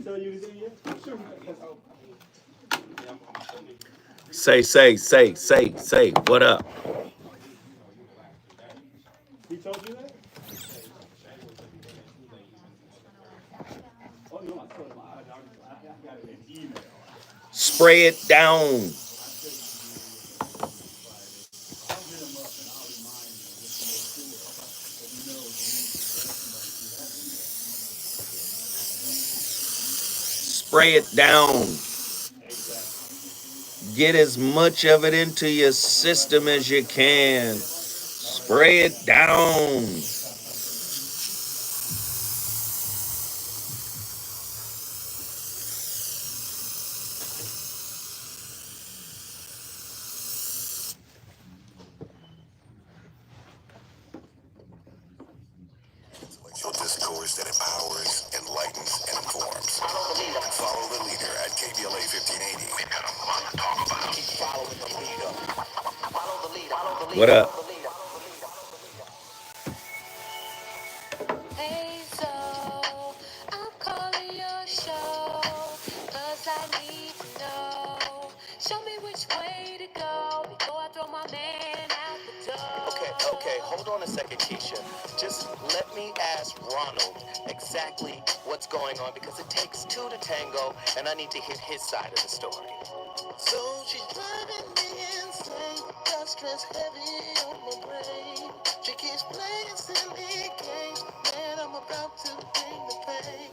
tell you anything yet? Sure. Say, what up? He told you that? Oh, no, I told him. I got an email. Spray it down. Spray it down. Get as much of it into your system as you can. Spray it down. Your discourse that empowers, enlightens, and informs. Follow the leader at KBLA 1580. We've got a lot to talk about. Keep following the leader. Follow the leader. What up? Hey, so I'm calling your show, 'cause I need to know. Show me which way to go before I throw my man out the door. Okay, hold on a second, Keisha. Just let me ask Ronald exactly what's going on, because it takes two to tango, and I need to hear his side of the story. So she's driving me insane, got stress heavy on my brain. She keeps playing silly games, man, I'm about to bring the pain.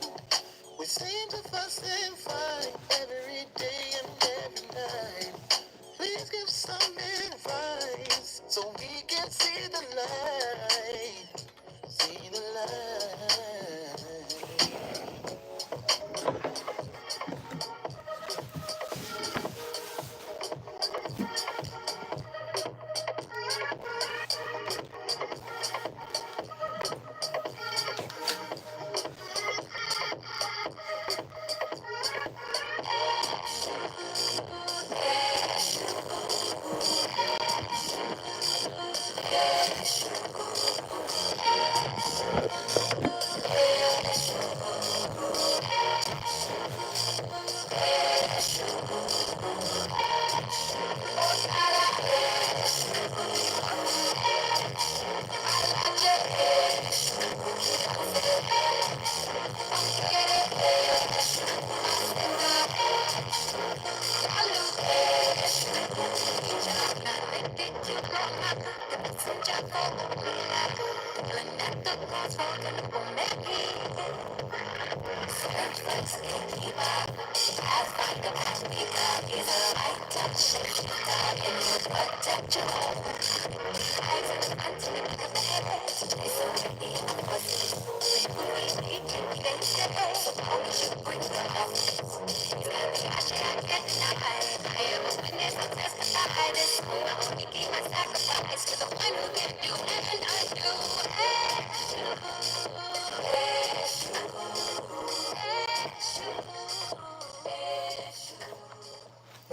We seem to fuss and fight every day and every night. Please give some advice so we can see the light. See the light.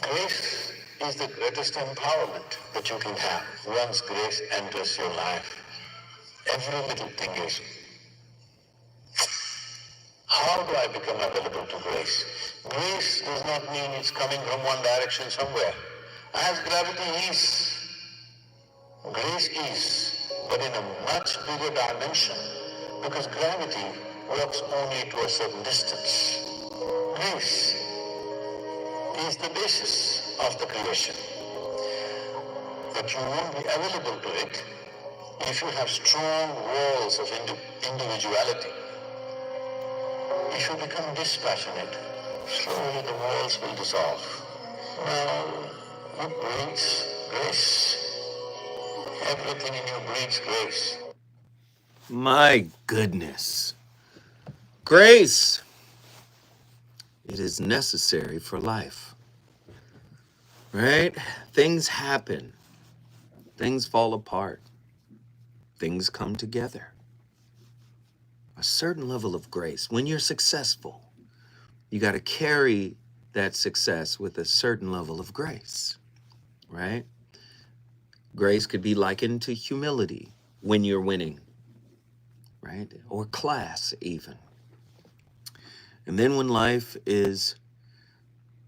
Grace is the greatest empowerment that you can have. Once grace enters your life, every little thing is, how do I become available to grace? Grace does not mean it's coming from one direction somewhere. As gravity is, grace is, but in a much bigger dimension, because gravity works only to a certain distance. Grace is the basis of the creation. But you won't be available to it if you have strong walls of individuality. If you become dispassionate, slowly the walls will dissolve. Now, what breeds grace? Everything in you breeds grace. My goodness. Grace. It is necessary for life. Right? Things happen. Things fall apart. Things come together. A certain level of grace. When you're successful, you got to carry that success with a certain level of grace, right? Grace could be likened to humility when you're winning, right? Or class even. And then when life is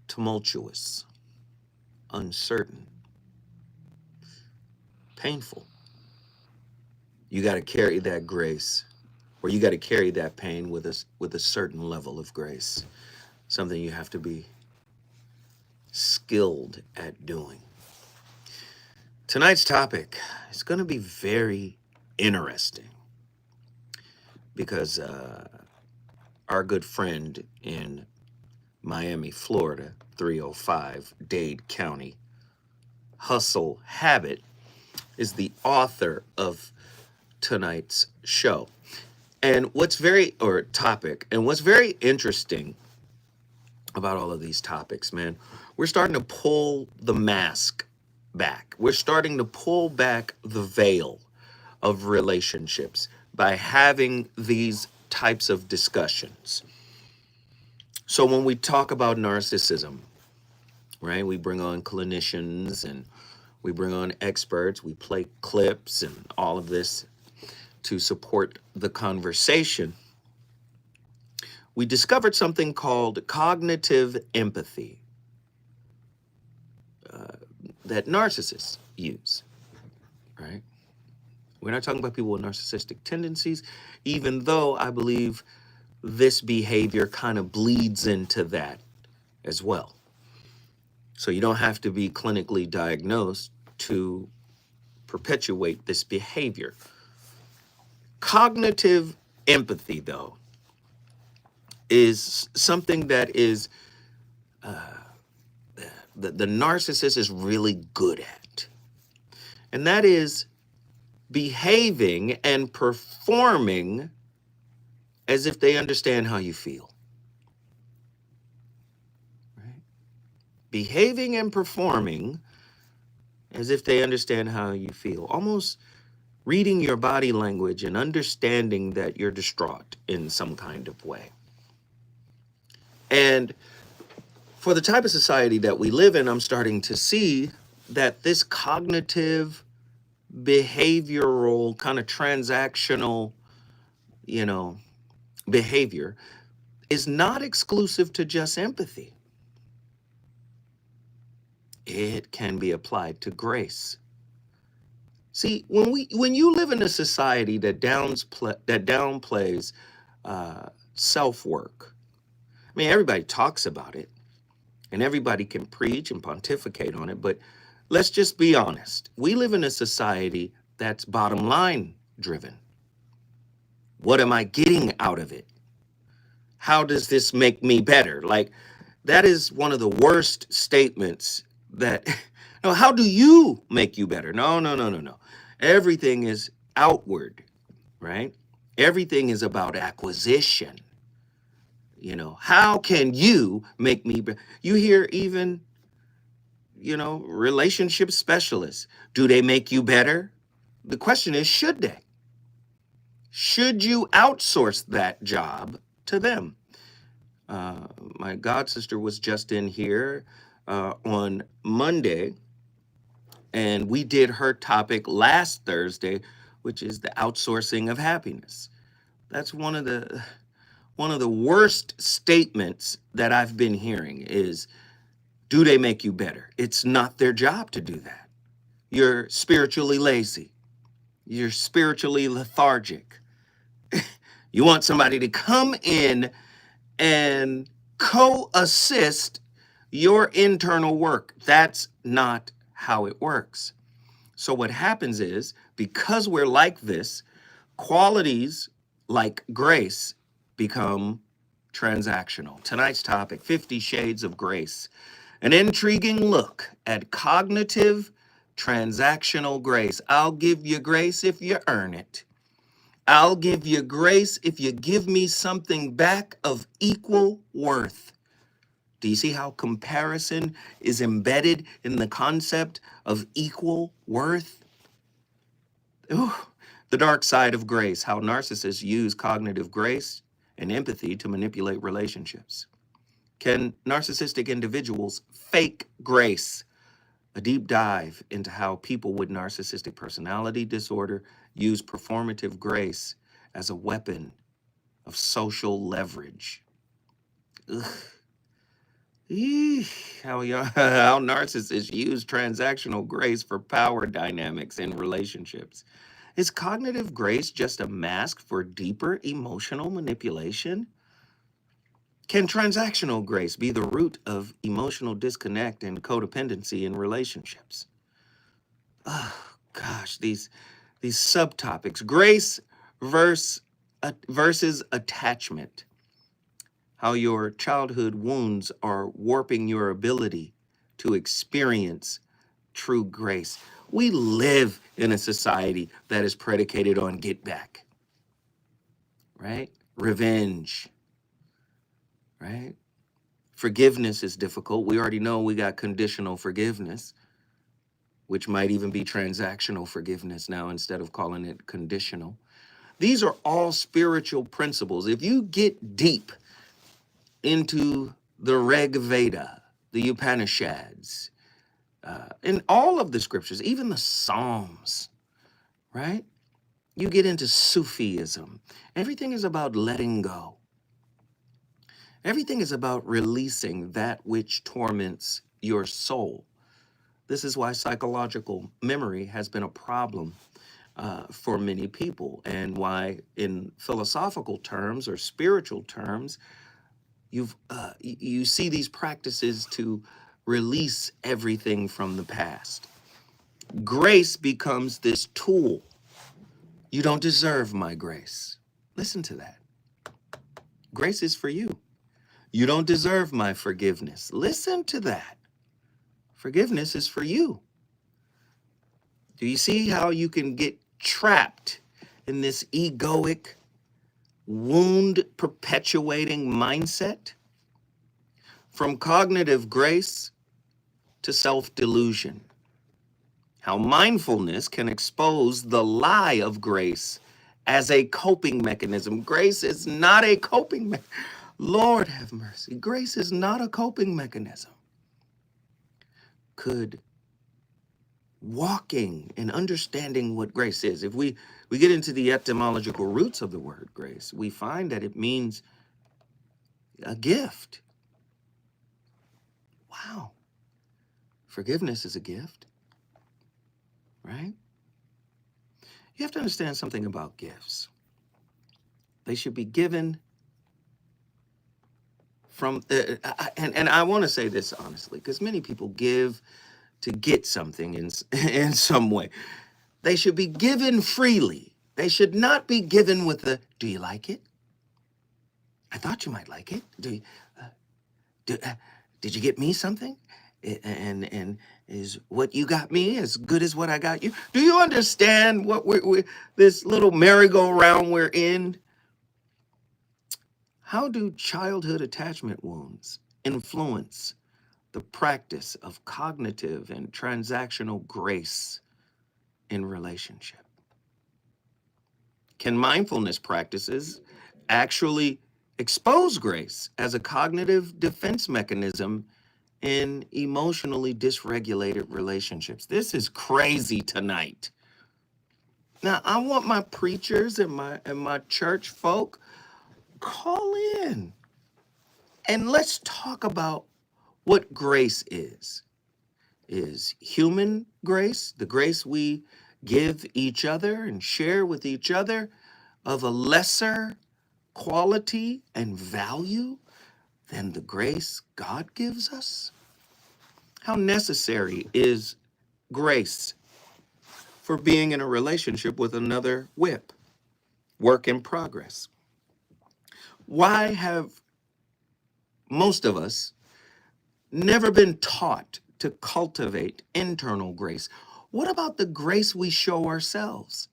tumultuous, uncertain, painful, you got to carry that grace, or you got to carry that pain with a certain level of grace, something you have to be skilled at doing. Tonight's topic is going to be very interesting because our good friend in Miami, Florida, 305 Dade County, Hustle Habit, is the author of tonight's show. And what's very interesting about all of these topics, man, we're starting to pull the mask back. We're starting to pull back the veil of relationships by having these types of discussions. So when we talk about narcissism, right, we bring on clinicians and we bring on experts, we play clips and all of this to support the conversation. We discovered something called cognitive empathy that narcissists use, right? We're not talking about people with narcissistic tendencies, even though I believe this behavior kind of bleeds into that as well. So you don't have to be clinically diagnosed to perpetuate this behavior. Cognitive empathy, though, is something that is the narcissist is really good at. And that is behaving and performing as if they understand how you feel. Right? Behaving and performing as if they understand how you feel. Almost reading your body language and understanding that you're distraught in some kind of way. And for the type of society that we live in, I'm starting to see that this cognitive, behavioral, kind of transactional, behavior is not exclusive to just empathy. It can be applied to grace. See, when you live in a society that downplays self-work, I mean, everybody talks about it, and everybody can preach and pontificate on it, but let's just be honest. We live in a society that's bottom line driven. What am I getting out of it? How does this make me better? Like, that is one of the worst statements that, no, how do you make you better? No. Everything is outward, right? Everything is about acquisition. How can you make me better? You hear even, relationship specialists. Do they make you better? The question is, should they? Should you outsource that job to them? My god sister was just in here on Monday, and we did her topic last Thursday, which is the outsourcing of happiness. That's one of the worst statements that I've been hearing is, do they make you better? It's not their job to do that. You're spiritually lazy. You're spiritually lethargic. You want somebody to come in and co-assist your internal work. That's not how it works. So what happens is, because we're like this, qualities like grace become transactional. Tonight's topic, 50 Shades of Grace. An intriguing look at cognitive transactional grace. I'll give you grace if you earn it. I'll give you grace if you give me something back of equal worth. Do you see how comparison is embedded in the concept of equal worth? Ooh, the dark side of grace, how narcissists use cognitive grace and empathy to manipulate relationships. Can narcissistic individuals fake grace? A deep dive into how people with narcissistic personality disorder use performative grace as a weapon of social leverage. Ugh. How narcissists use transactional grace for power dynamics in relationships. Is cognitive grace just a mask for deeper emotional manipulation? Can transactional grace be the root of emotional disconnect and codependency in relationships? Oh gosh, these subtopics. Grace versus attachment. How your childhood wounds are warping your ability to experience true grace. We live in a society that is predicated on get back, right? Revenge, right? Forgiveness is difficult. We already know we got conditional forgiveness, which might even be transactional forgiveness now instead of calling it conditional. These are all spiritual principles. If you get deep into the Rig Veda, the Upanishads, in all of the scriptures, even the Psalms, right? You get into Sufism. Everything is about letting go. Everything is about releasing that which torments your soul. This is why psychological memory has been a problem for many people, and why in philosophical terms or spiritual terms, you see these practices to release everything from the past. Grace becomes this tool. You don't deserve my grace. Listen to that. Grace is for you. You don't deserve my forgiveness. Listen to that. Forgiveness is for you. Do you see how you can get trapped in this egoic, wound perpetuating mindset? From cognitive grace to self-delusion. How mindfulness can expose the lie of grace as a coping mechanism. Grace is not a coping mechanism. Lord have mercy. Grace is not a coping mechanism. Could walking and understanding what grace is, if we get into the etymological roots of the word grace, we find that it means a gift. Wow. Forgiveness is a gift, right? You have to understand something about gifts. They should be given from, and I want to say this honestly, because many people give to get something in some way. They should be given freely. They should not be given with the, do you like it? I thought you might like it. Did you get me something? And is what you got me as good as what I got you? Do you understand what we're this little merry-go-round we're in? How do childhood attachment wounds influence the practice of cognitive and transactional grace in relationship? Can mindfulness practices actually expose grace as a cognitive defense mechanism in emotionally dysregulated relationships? This is crazy tonight. Now, I want my preachers and my church folk, call in and let's talk about what grace is. Is human grace, the grace we give each other and share with each other, of a lesser quality and value than the grace God gives us? How necessary is grace for being in a relationship with another whip? Work in progress. Why have most of us never been taught to cultivate internal grace? What about the grace we show ourselves?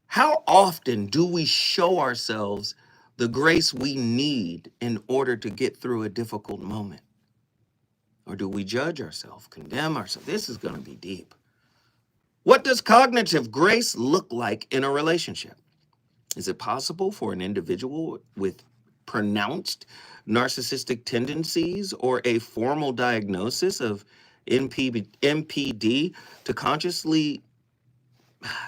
How often do we show ourselves the grace we need in order to get through a difficult moment? Or do we judge ourselves, condemn ourselves? This is going to be deep. What does cognitive grace look like in a relationship? Is it possible for an individual with pronounced narcissistic tendencies or a formal diagnosis of NPD to consciously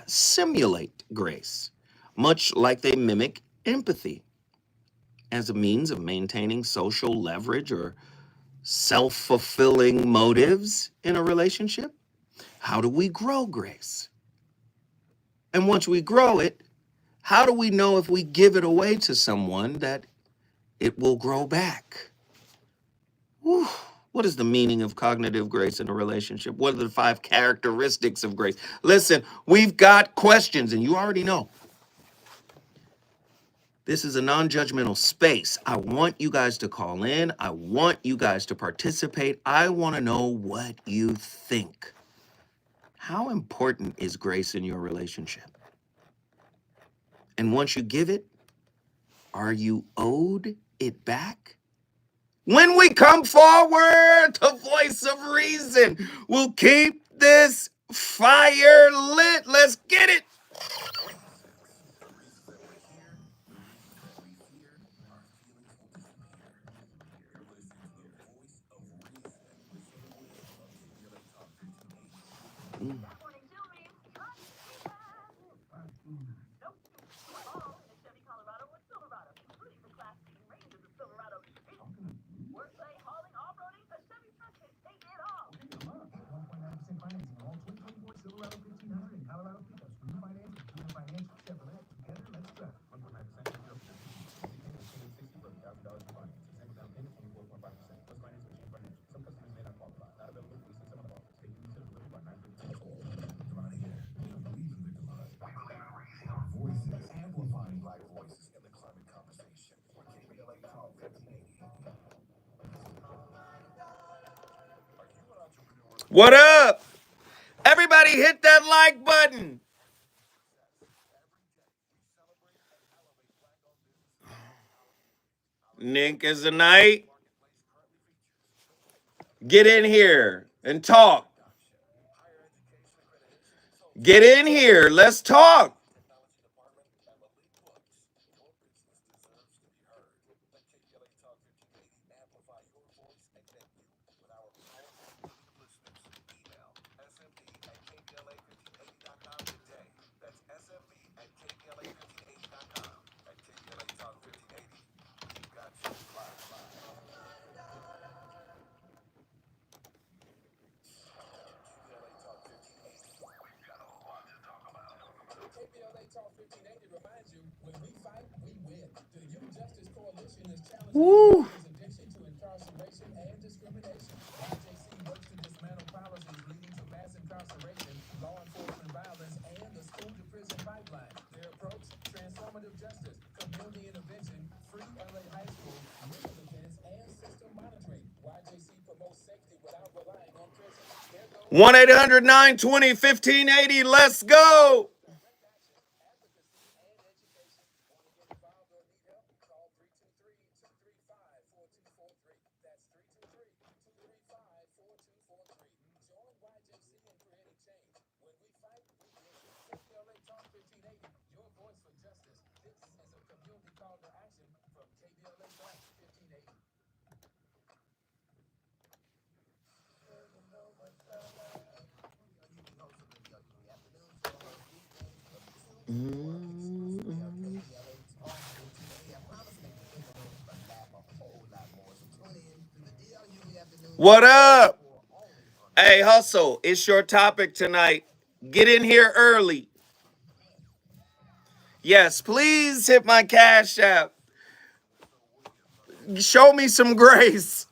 simulate grace, much like they mimic empathy? as a means of maintaining social leverage or self-fulfilling motives in a relationship? How do we grow grace? And once we grow it, how do we know if we give it away to someone that it will grow back? Whew. What is the meaning of cognitive grace in a relationship? What are the 5 characteristics of grace? Listen, we've got questions, and you already know. This is a non-judgmental space. I want you guys to call in. I want you guys to participate. I want to know what you think. How important is grace in your relationship? And once you give it, are you owed it back? When we come forward, the voice of reason will keep this fire lit. Let's get it. What up? Everybody hit that like button. Nick is a night. Get in here and talk. Get in here. Let's talk. Woo. One 800-920-1580. Let's go. What up? Hey, Hustle, it's your topic tonight. Get in here early. Yes, please hit my Cash App. Show me some grace.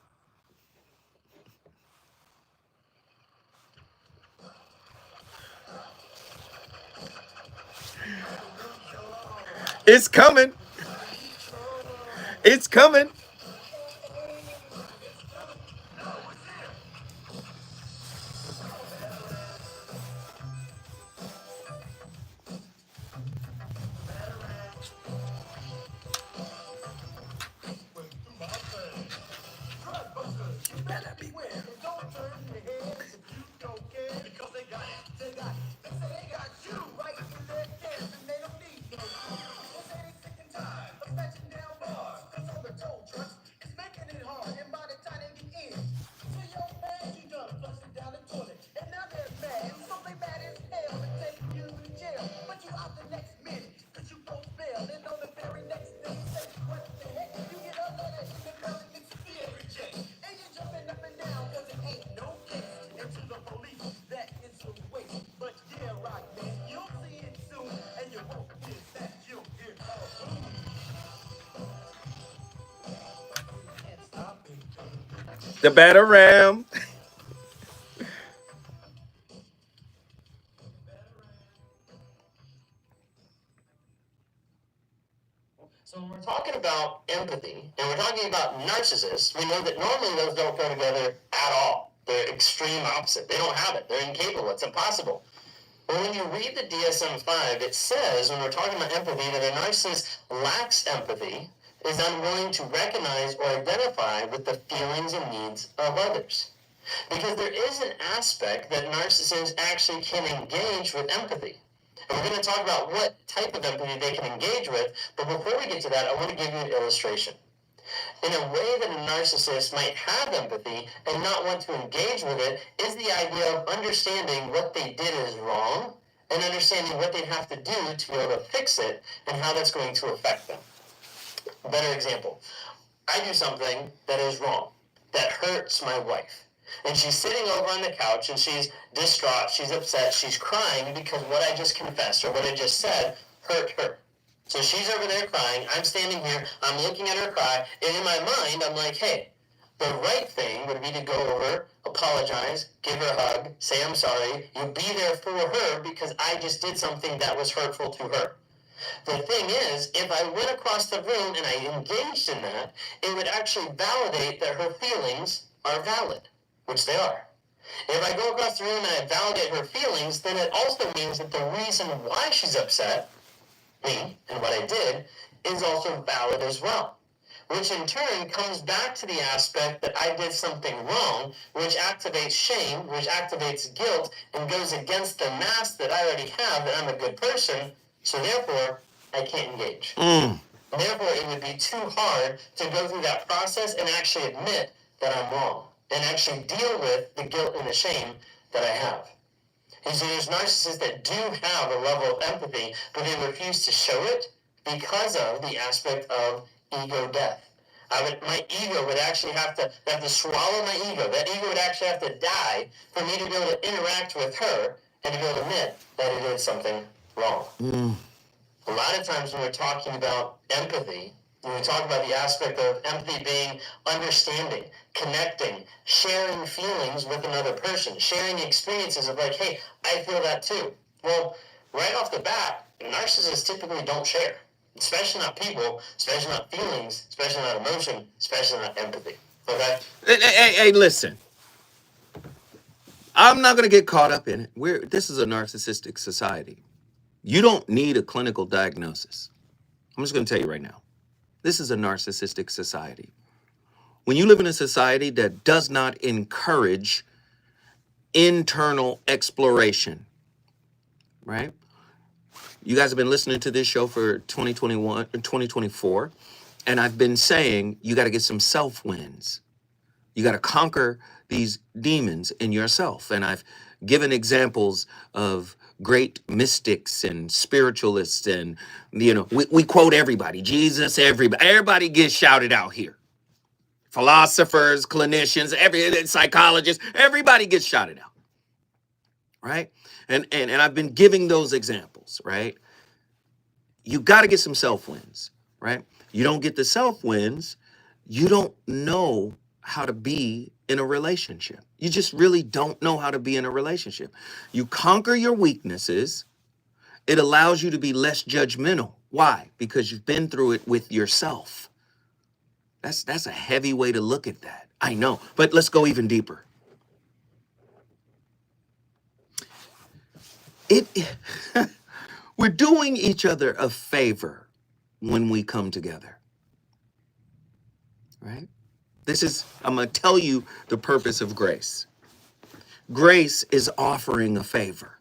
It's coming. It's coming. The better ram. So when we're talking about empathy, and we're talking about narcissists, we know that normally those don't go together at all. They're extreme opposite. They don't have it. They're incapable. It's impossible. But when you read the DSM-5, it says, when we're talking about empathy, that a narcissist lacks empathy, is unwilling to recognize or identify with the feelings and needs of others. Because there is an aspect that narcissists actually can engage with empathy. And we're going to talk about what type of empathy they can engage with, but before we get to that, I want to give you an illustration. In a way that a narcissist might have empathy and not want to engage with it is the idea of understanding what they did is wrong and understanding what they'd have to do to be able to fix it and how that's going to affect them. A better example, I do something that is wrong, that hurts my wife. And she's sitting over on the couch and she's distraught, she's upset, she's crying because what I just confessed or what I just said hurt her. So she's over there crying, I'm standing here, I'm looking at her cry, and in my mind I'm like, hey, the right thing would be to go over, apologize, give her a hug, say I'm sorry, you be there for her because I just did something that was hurtful to her. The thing is, if I went across the room and I engaged in that, it would actually validate that her feelings are valid, which they are. If I go across the room and I validate her feelings, then it also means that the reason why she's upset, me, and what I did, is also valid as well. Which in turn comes back to the aspect that I did something wrong, which activates shame, which activates guilt, and goes against the mask that I already have that I'm a good person, so therefore, I can't engage. Therefore, it would be too hard to go through that process and actually admit that I'm wrong, and actually deal with the guilt and the shame that I have. And so there's narcissists that do have a level of empathy, but they refuse to show it because of the aspect of ego death. My ego would actually have to swallow my ego. That ego would actually have to die for me to be able to interact with her and to be able to admit that it did something wrong. A lot of times when we're talking about empathy, when we talk about the aspect of empathy being understanding, connecting, sharing feelings with another person, sharing experiences of like, hey, I feel that too. Well, right off the bat, narcissists typically don't share, especially not people, especially not feelings, especially not emotion, especially not empathy. Okay? Hey, listen. I'm not going to get caught up in it. This is a narcissistic society. You don't need a clinical diagnosis. I'm just going to tell you right now. This is a narcissistic society. When you live in a society that does not encourage internal exploration, right? You guys have been listening to this show for 2021, 2024, and I've been saying you got to get some self-wins. You got to conquer these demons in yourself. And I've given examples of great mystics and spiritualists, and we quote everybody, Jesus, everybody gets shouted out here. Philosophers, clinicians, psychologists, everybody gets shouted out, right? And I've been giving those examples, right? You got to get some self-wins, right? You don't get the self-wins, you don't know how to be in a relationship. You just really don't know how to be in a relationship. You conquer your weaknesses. It allows you to be less judgmental. Why? Because you've been through it with yourself. That's a heavy way to look at that. I know, but let's go even deeper. We're doing each other a favor when we come together, right? I'm going to tell you the purpose of grace. Grace is offering a favor,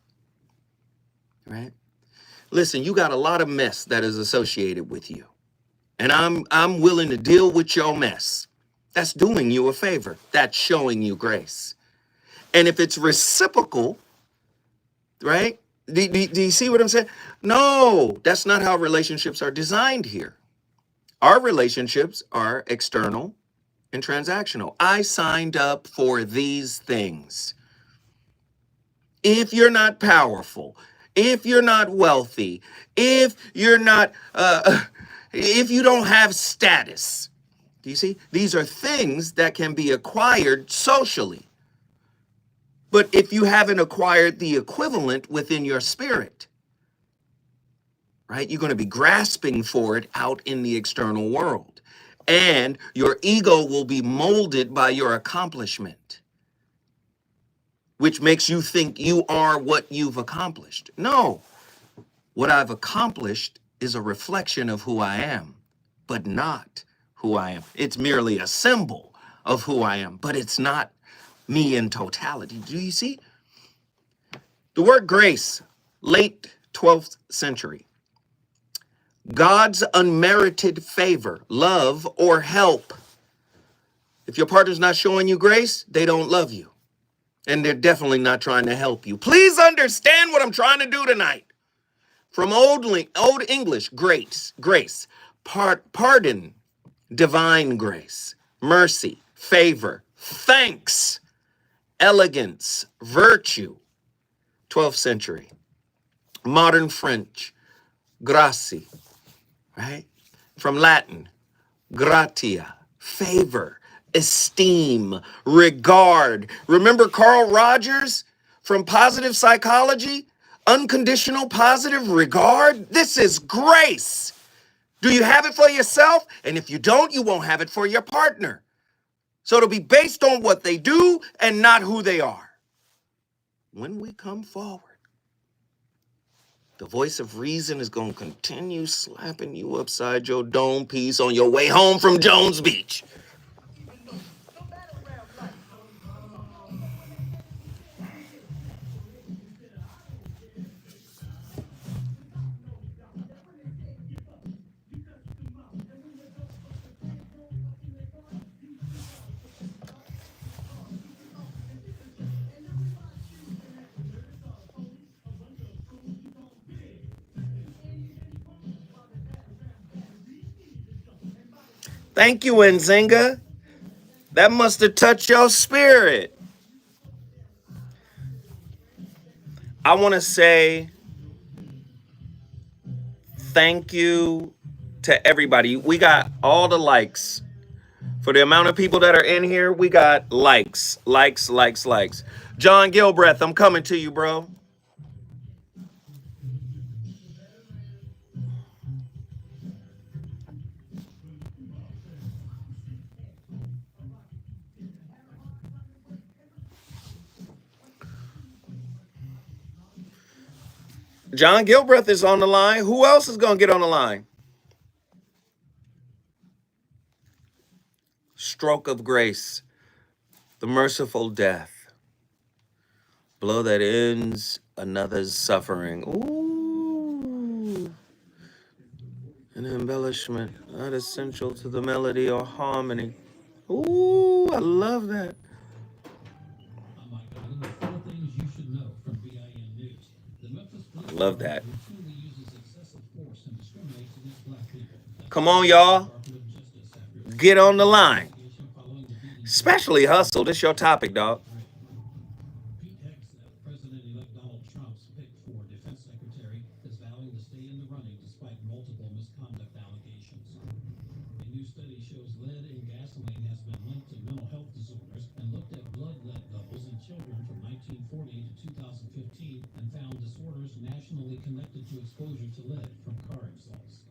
right? Listen, you got a lot of mess that is associated with you, and I'm willing to deal with your mess. That's doing you a favor. That's showing you grace. And if it's reciprocal, right? Do you see what I'm saying? No, that's not how relationships are designed here. Our relationships are external and transactional. I signed up for these things. If you're not powerful, if you're not wealthy, if you're not, if you don't have status, Do you see? These are things that can be acquired socially. But if you haven't acquired the equivalent within your spirit, right, you're going to be grasping for it out in the external world. And your ego will be molded by your accomplishment, which makes you think you are what you've accomplished. No, what I've accomplished is a reflection of who I am, but not who I am. It's merely a symbol of who I am, but it's not me in totality. Do you see? The word grace, late 12th century. God's unmerited favor, love, or help. If your partner's not showing you grace, they don't love you. And they're definitely not trying to help you. Please understand what I'm trying to do tonight. From Old English, grace, pardon, divine grace, mercy, favor, thanks, elegance, virtue. 12th century. Modern French, gracie, right? From Latin, gratia, favor, esteem, regard. Remember Carl Rogers from Positive Psychology? Unconditional positive regard? This is grace. Do you have it for yourself? And if you don't, you won't have it for your partner. So it'll be based on what they do and not who they are. When we come forward, the voice of reason is going to continue slapping you upside your dome piece on your way home from Jones Beach. Thank you, Nzinga. That must have touched your spirit. I want to say thank you to everybody. We got all the likes. For the amount of people that are in here, we got likes. John Gilbreth, I'm coming to you, bro. John Gilbreth is on the line. Who else is going to get on the line? Stroke of grace, the merciful death, blow that ends another's suffering. Ooh, an embellishment not essential to the melody or harmony. Ooh, I love that. Love that. Come on, y'all. Get on the line. Especially Hustle. This your topic, dog. President-elect Donald Trump's pick for defense secretary is vowing to stay in the running despite multiple misconduct allegations. A new study shows lead in gasoline has been linked to mental health disorders and looked at blood lead levels in children from 1940 to 2015 and found disorders nationally connected to exposure to lead from car exhaust.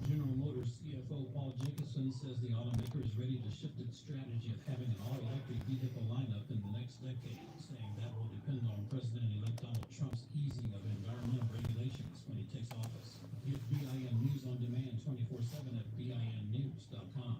General Motors CFO Paul Jacobson says the automaker is ready to shift its strategy of having an all-electric vehicle lineup in the next decade, saying that will depend on President-elect Donald Trump's easing of environmental regulations when he takes office. Get BIN News on Demand 24/7 at BINnews.com.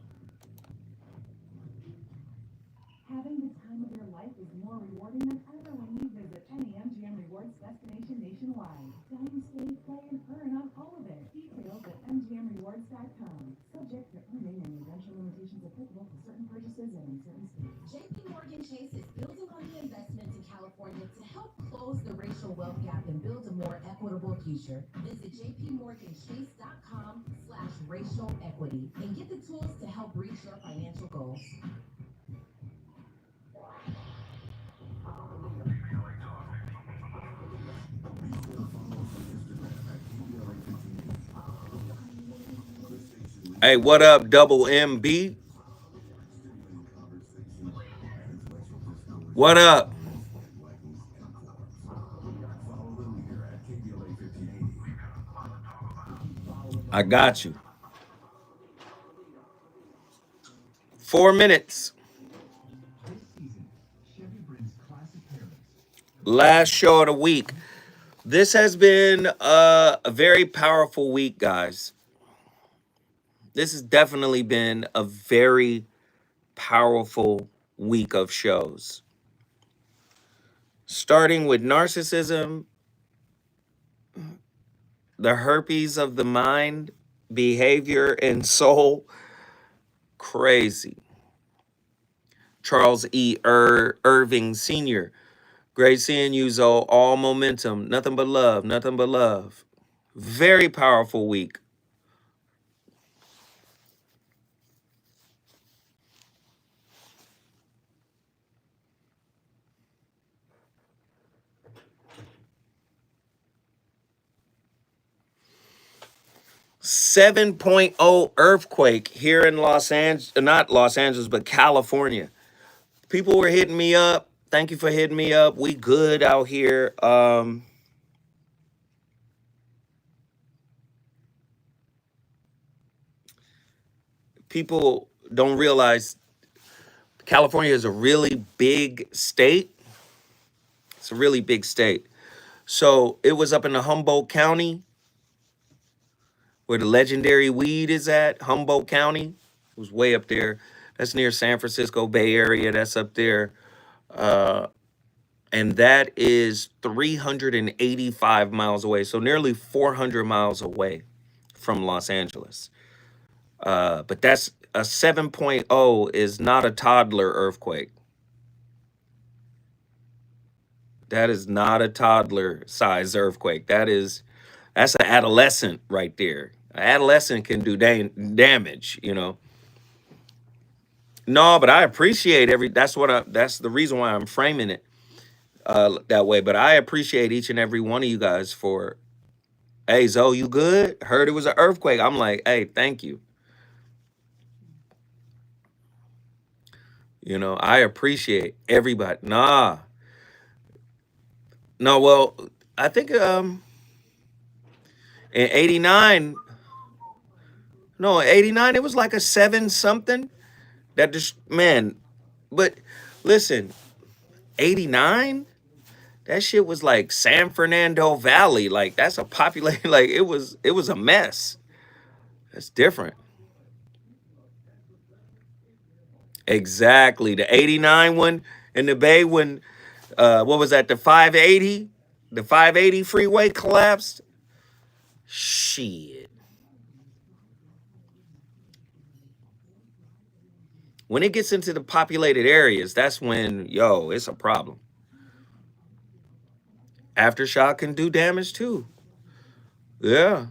Having the time of your life is more rewarding than ever when you visit any MGM Rewards destination nationwide. Dine, stay, play, and earn on all of it. Details at MGMRewards.com. Subject to earning and redemption limitations applicable to certain purchases and in certain states. JP Morgan Chase is building on the investment in California to help close the racial wealth gap and build a more equitable future. Visit jpmorganchase.com/racial equity and get the tools to help reach your financial goals. Hey, what up, Double MB? What up? I got you. 4 minutes. Last show of the week. This has been a very powerful week, guys. This has definitely been a very powerful week of shows. Starting with narcissism, the herpes of the mind, behavior, and soul. Crazy. Charles E. Irving Sr. Great seeing you, Zoe. All momentum. Nothing but love. Nothing but love. Very powerful week. Seven 7.0 earthquake here in Los Angeles, not Los Angeles, but California. People were hitting me up. Thank you for hitting me up. We good out here. People don't realize California is a really big state. It's a really big state. So it was up in the Humboldt County where the legendary weed is at, Humboldt County. It was way up there. That's near San Francisco Bay Area. That's up there. And that is 385 miles away. So nearly 400 miles away from Los Angeles. But that's a 7.0 is not a toddler earthquake. That is not a toddler size earthquake. That's an adolescent right there. An adolescent can do damage, you know. No, but I appreciate that's the reason why I'm framing it that way. But I appreciate each and every one of you guys for, hey, Zoe, you good? Heard it was an earthquake. I'm like, hey, thank you. You know, I appreciate everybody. No, well, I think in 89, no, 89, it was like a 7 something. That just, man, but listen, 89, that shit was like San Fernando Valley. Like that's a populated, like it was a mess. That's different. Exactly. The 89 one in the Bay when what was that, the 580? The 580 freeway collapsed. Shit. When it gets into the populated areas, that's when, yo, it's a problem. Aftershock can do damage too. Yeah.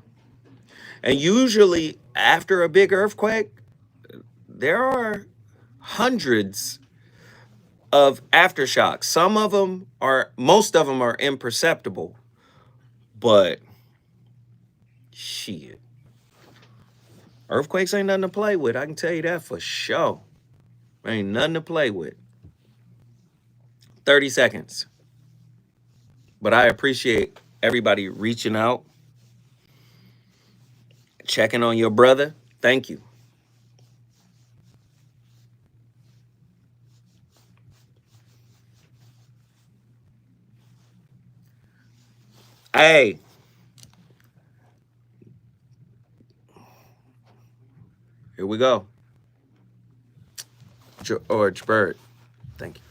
And usually after a big earthquake, there are hundreds of aftershocks. Most of them are imperceptible, but shit. Earthquakes ain't nothing to play with. I can tell you that for sure. Ain't nothing to play with. 30 seconds. But I appreciate everybody reaching out, checking on your brother. Thank you. Hey. Here we go. George Bird. Thank you.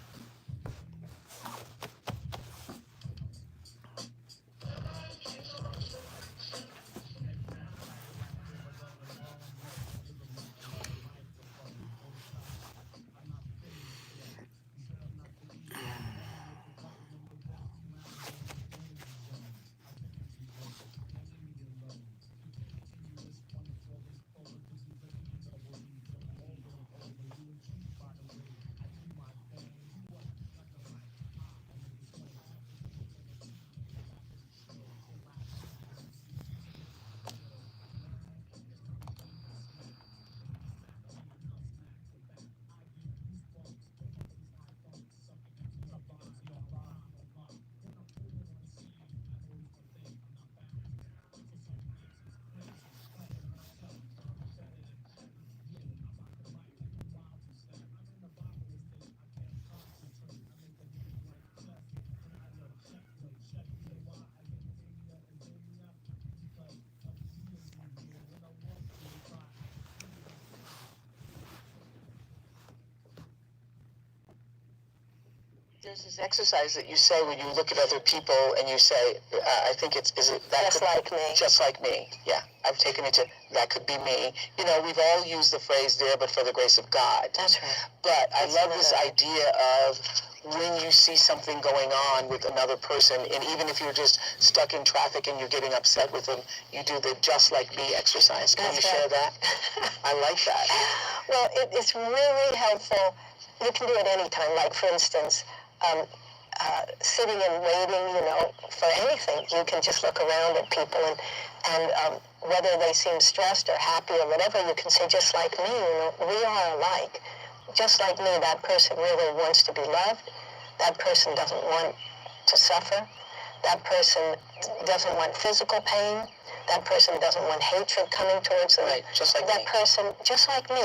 There's this exercise that you say when you look at other people and you say, I think is it that just like me? Just like me. Yeah, I've taken it to that could be me. You know, we've all used the phrase there, but for the grace of God. That's right. But I love this idea of when you see something going on with another person, and even if you're just stuck in traffic and you're getting upset with them, you do the just like me exercise. Can you share that? I like that. Well, it's really helpful. You can do it anytime. Like, for instance, sitting and waiting, for anything. You can just look around at people and whether they seem stressed or happy or whatever, you can say, just like me, we are alike. Just like me, that person really wants to be loved. That person doesn't want to suffer. That person doesn't want physical pain. That person doesn't want hatred coming towards them. Right, just like that person, just like me.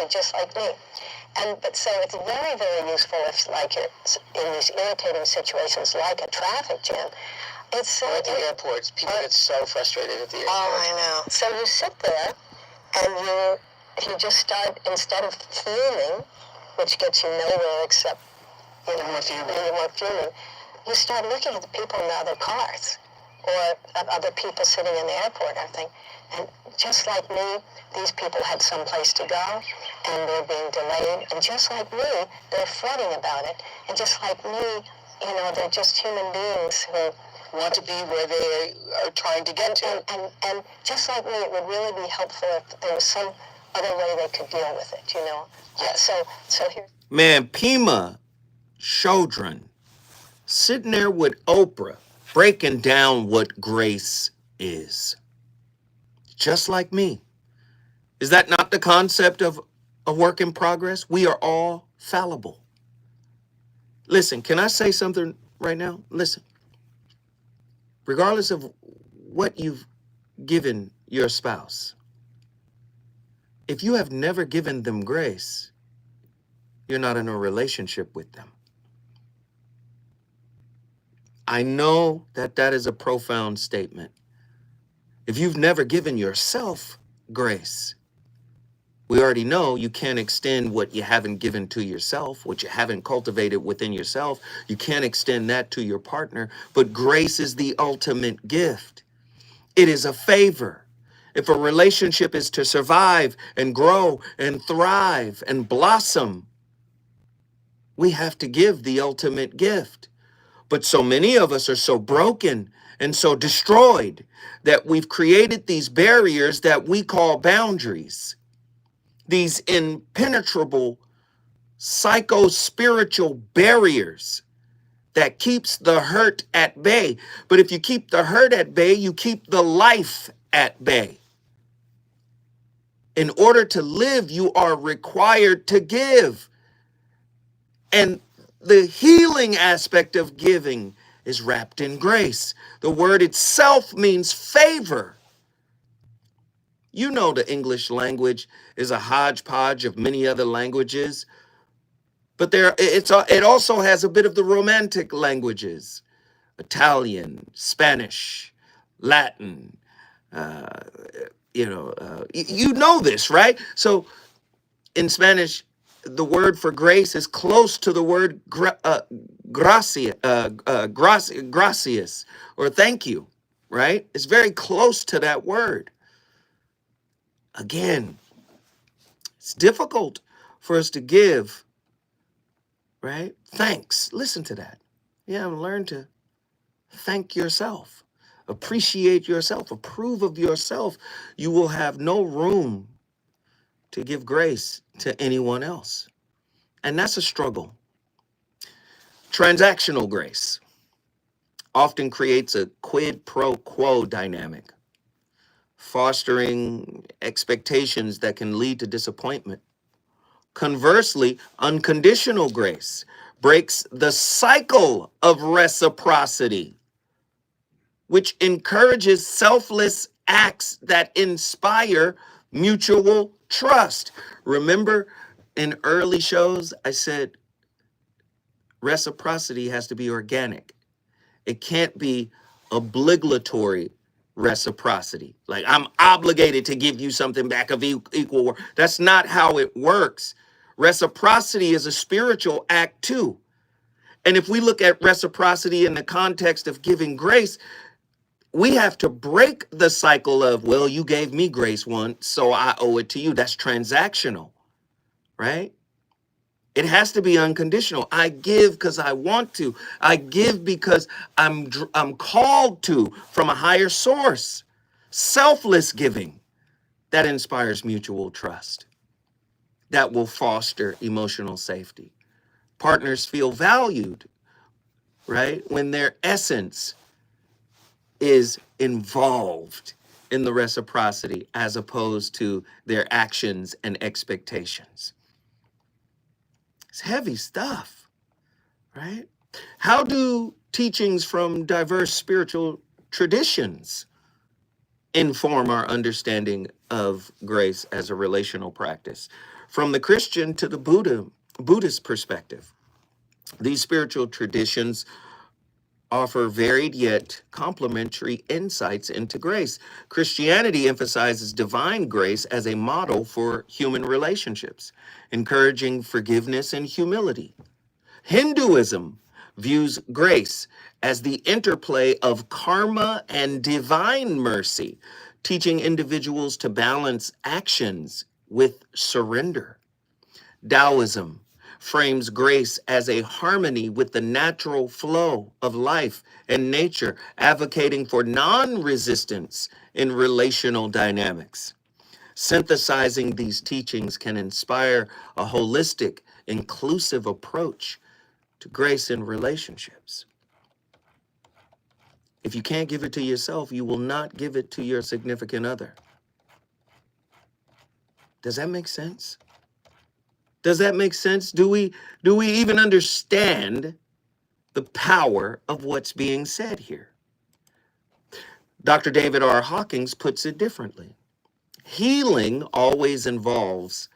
But so it's very, very useful if, like, it's in these irritating situations, like a traffic jam. It's or at the airports, people get so frustrated at the airport. Oh, I know. So you sit there, and you just start, instead of fuming, which gets you nowhere except more fuming. You start looking at the people in the other cars, or at other people sitting in the airport. I think, and just like me, these people had someplace to go, and they're being delayed. And just like me, they're fretting about it. And just like me, they're just human beings who want to be where they are trying to get to. And just like me, it would really be helpful if there was some other way they could deal with it, Yes. So here's... Man, Pima Chodron sitting there with Oprah breaking down what grace is. Just like me. Is that not the concept of a work in progress? We are all fallible. Listen, can I say something right now? Listen. Regardless of what you've given your spouse, if you have never given them grace, you're not in a relationship with them. I know that is a profound statement. If you've never given yourself grace, we already know you can't extend what you haven't given to yourself, what you haven't cultivated within yourself. You can't extend that to your partner. But grace is the ultimate gift. It is a favor. If a relationship is to survive and grow and thrive and blossom, we have to give the ultimate gift. But so many of us are so broken and so destroyed that we've created these barriers that we call boundaries. These impenetrable psycho-spiritual barriers that keeps the hurt at bay. But if you keep the hurt at bay, you keep the life at bay. In order to live, you are required to give. And the healing aspect of giving is wrapped in grace. The word itself means favor. You know the English language is a hodgepodge of many other languages, but it also has a bit of the romantic languages: Italian, Spanish, Latin. You know this, right? So in Spanish, the word for grace is close to the word gracias, or thank you, right? It's very close to that word. Again, it's difficult for us to give, right? Thanks. Listen to that. Yeah, learn to thank yourself, appreciate yourself, approve of yourself. You will have no room to give grace to anyone else. And that's a struggle. Transactional grace often creates a quid pro quo dynamic, fostering expectations that can lead to disappointment. Conversely, unconditional grace breaks the cycle of reciprocity, which encourages selfless acts that inspire mutual trust. Remember, in early shows, I said reciprocity has to be organic. It can't be obligatory reciprocity. Like, I'm obligated to give you something back of equal worth. That's not how it works. Reciprocity is a spiritual act too. And if we look at reciprocity in the context of giving grace, we have to break the cycle of, well, you gave me grace once, so I owe it to you. That's transactional, right? It has to be unconditional. I give because I want to. I give because I'm called to from a higher source. Selfless giving that inspires mutual trust. That will foster emotional safety. Partners feel valued, right? When their essence is involved in the reciprocity as opposed to their actions and expectations. It's heavy stuff, right? How do teachings from diverse spiritual traditions inform our understanding of grace as a relational practice? From the Christian to the Buddhist perspective, these spiritual traditions offer varied yet complementary insights into grace. Christianity emphasizes divine grace as a model for human relationships, encouraging forgiveness and humility. Hinduism views grace as the interplay of karma and divine mercy, teaching individuals to balance actions with surrender. Taoism frames grace as a harmony with the natural flow of life and nature, advocating for non-resistance in relational dynamics. Synthesizing these teachings can inspire a holistic, inclusive approach to grace in relationships. If you can't give it to yourself, you will not give it to your significant other. Does that make sense? Does that make sense? Do we even understand the power of what's being said here? Dr. David R. Hawkins puts it differently. Healing always involves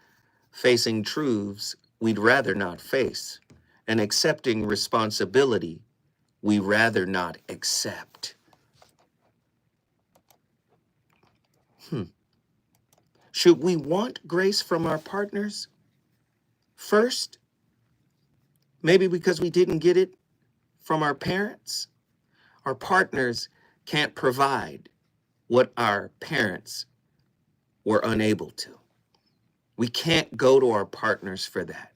facing truths we'd rather not face and accepting responsibility we rather not accept. Should we want grace from our partners first? Maybe because we didn't get it from our parents? Our partners can't provide what our parents were unable to. We can't go to our partners for that.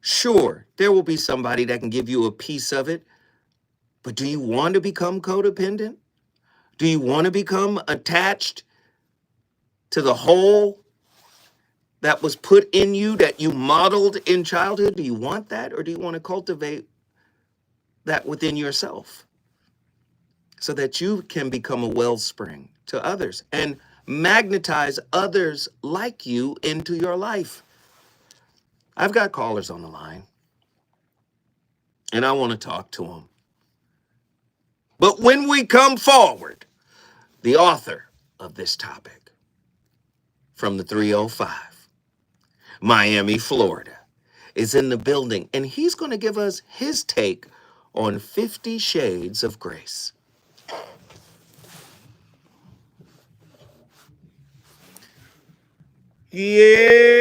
Sure, there will be somebody that can give you a piece of it, but do you want to become codependent? Do you want to become attached to the hole that was put in you, that you modeled in childhood? Do you want that, or do you want to cultivate that within yourself so that you can become a wellspring to others and magnetize others like you into your life? I've got callers on the line, and I want to talk to them. But when we come forward, the author of this topic from the 305, Miami, Florida, is in the building, and he's going to give us his take on 50 Shades of Grace. Yeah.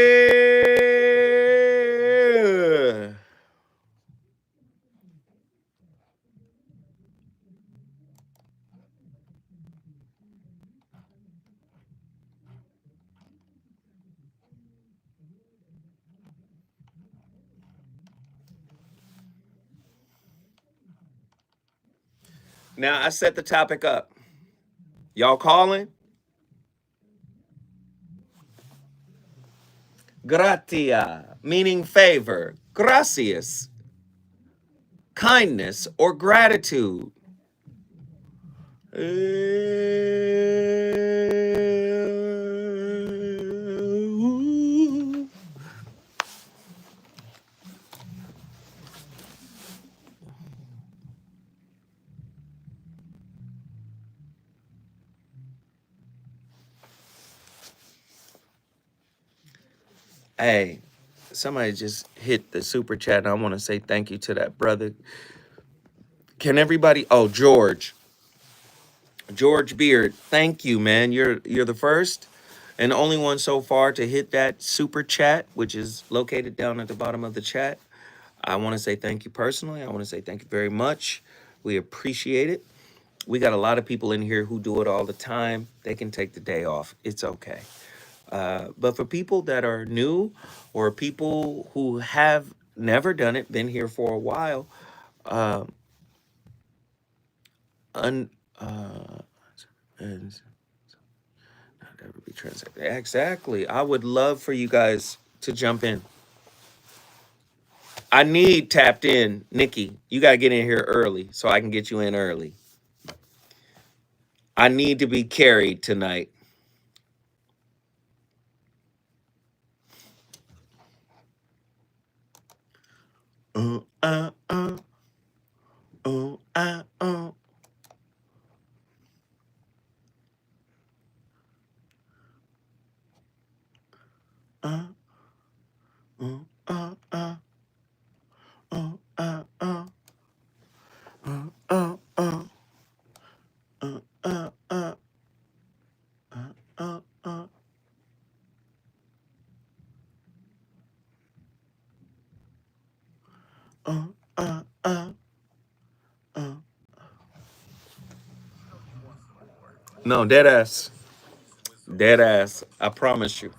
Now, I set the topic up. Y'all calling? Gratia, meaning favor. Gracias, kindness or gratitude. Hey, somebody just hit the super chat, and I want to say thank you to that brother. Can everybody? Oh, George Beard, thank you, man. You're the first and only one so far to hit that super chat, which is located down at the bottom of the chat. I want to say thank you personally. I want to say thank you very much. We appreciate it. We got a lot of people in here who do it all the time. They can take the day off. It's okay. But for people that are new or people who have never done it, been here for a while, uh, un, uh, and not ever be transacted. Exactly. I would love for you guys to jump in. I need tapped in, Nikki. You got to get in here early so I can get you in early. I need to be carried tonight. Uh, uh, uh, uh, uh, uh, uh, uh, uh, uh, uh, uh, uh, uh, uh, uh, uh, uh, uh. Uh, uh, uh, uh. No, dead ass. Dead ass. I promise you.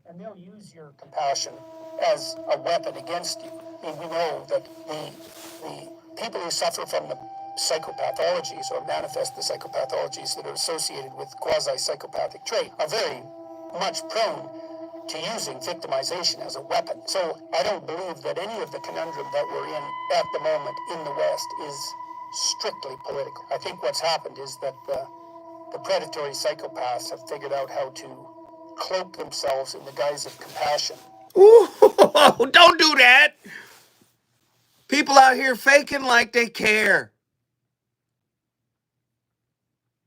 And they'll use your compassion as a weapon against you. I mean, we know that the people who suffer from the psychopathologies or manifest the psychopathologies that are associated with quasi-psychopathic trait are very much prone to using victimization as a weapon. So I don't believe that any of the conundrum that we're in at the moment in the West is strictly political. I think what's happened is that the predatory psychopaths have figured out how to cloak themselves in the guise of compassion. Ooh, don't do that. People out here faking like they care.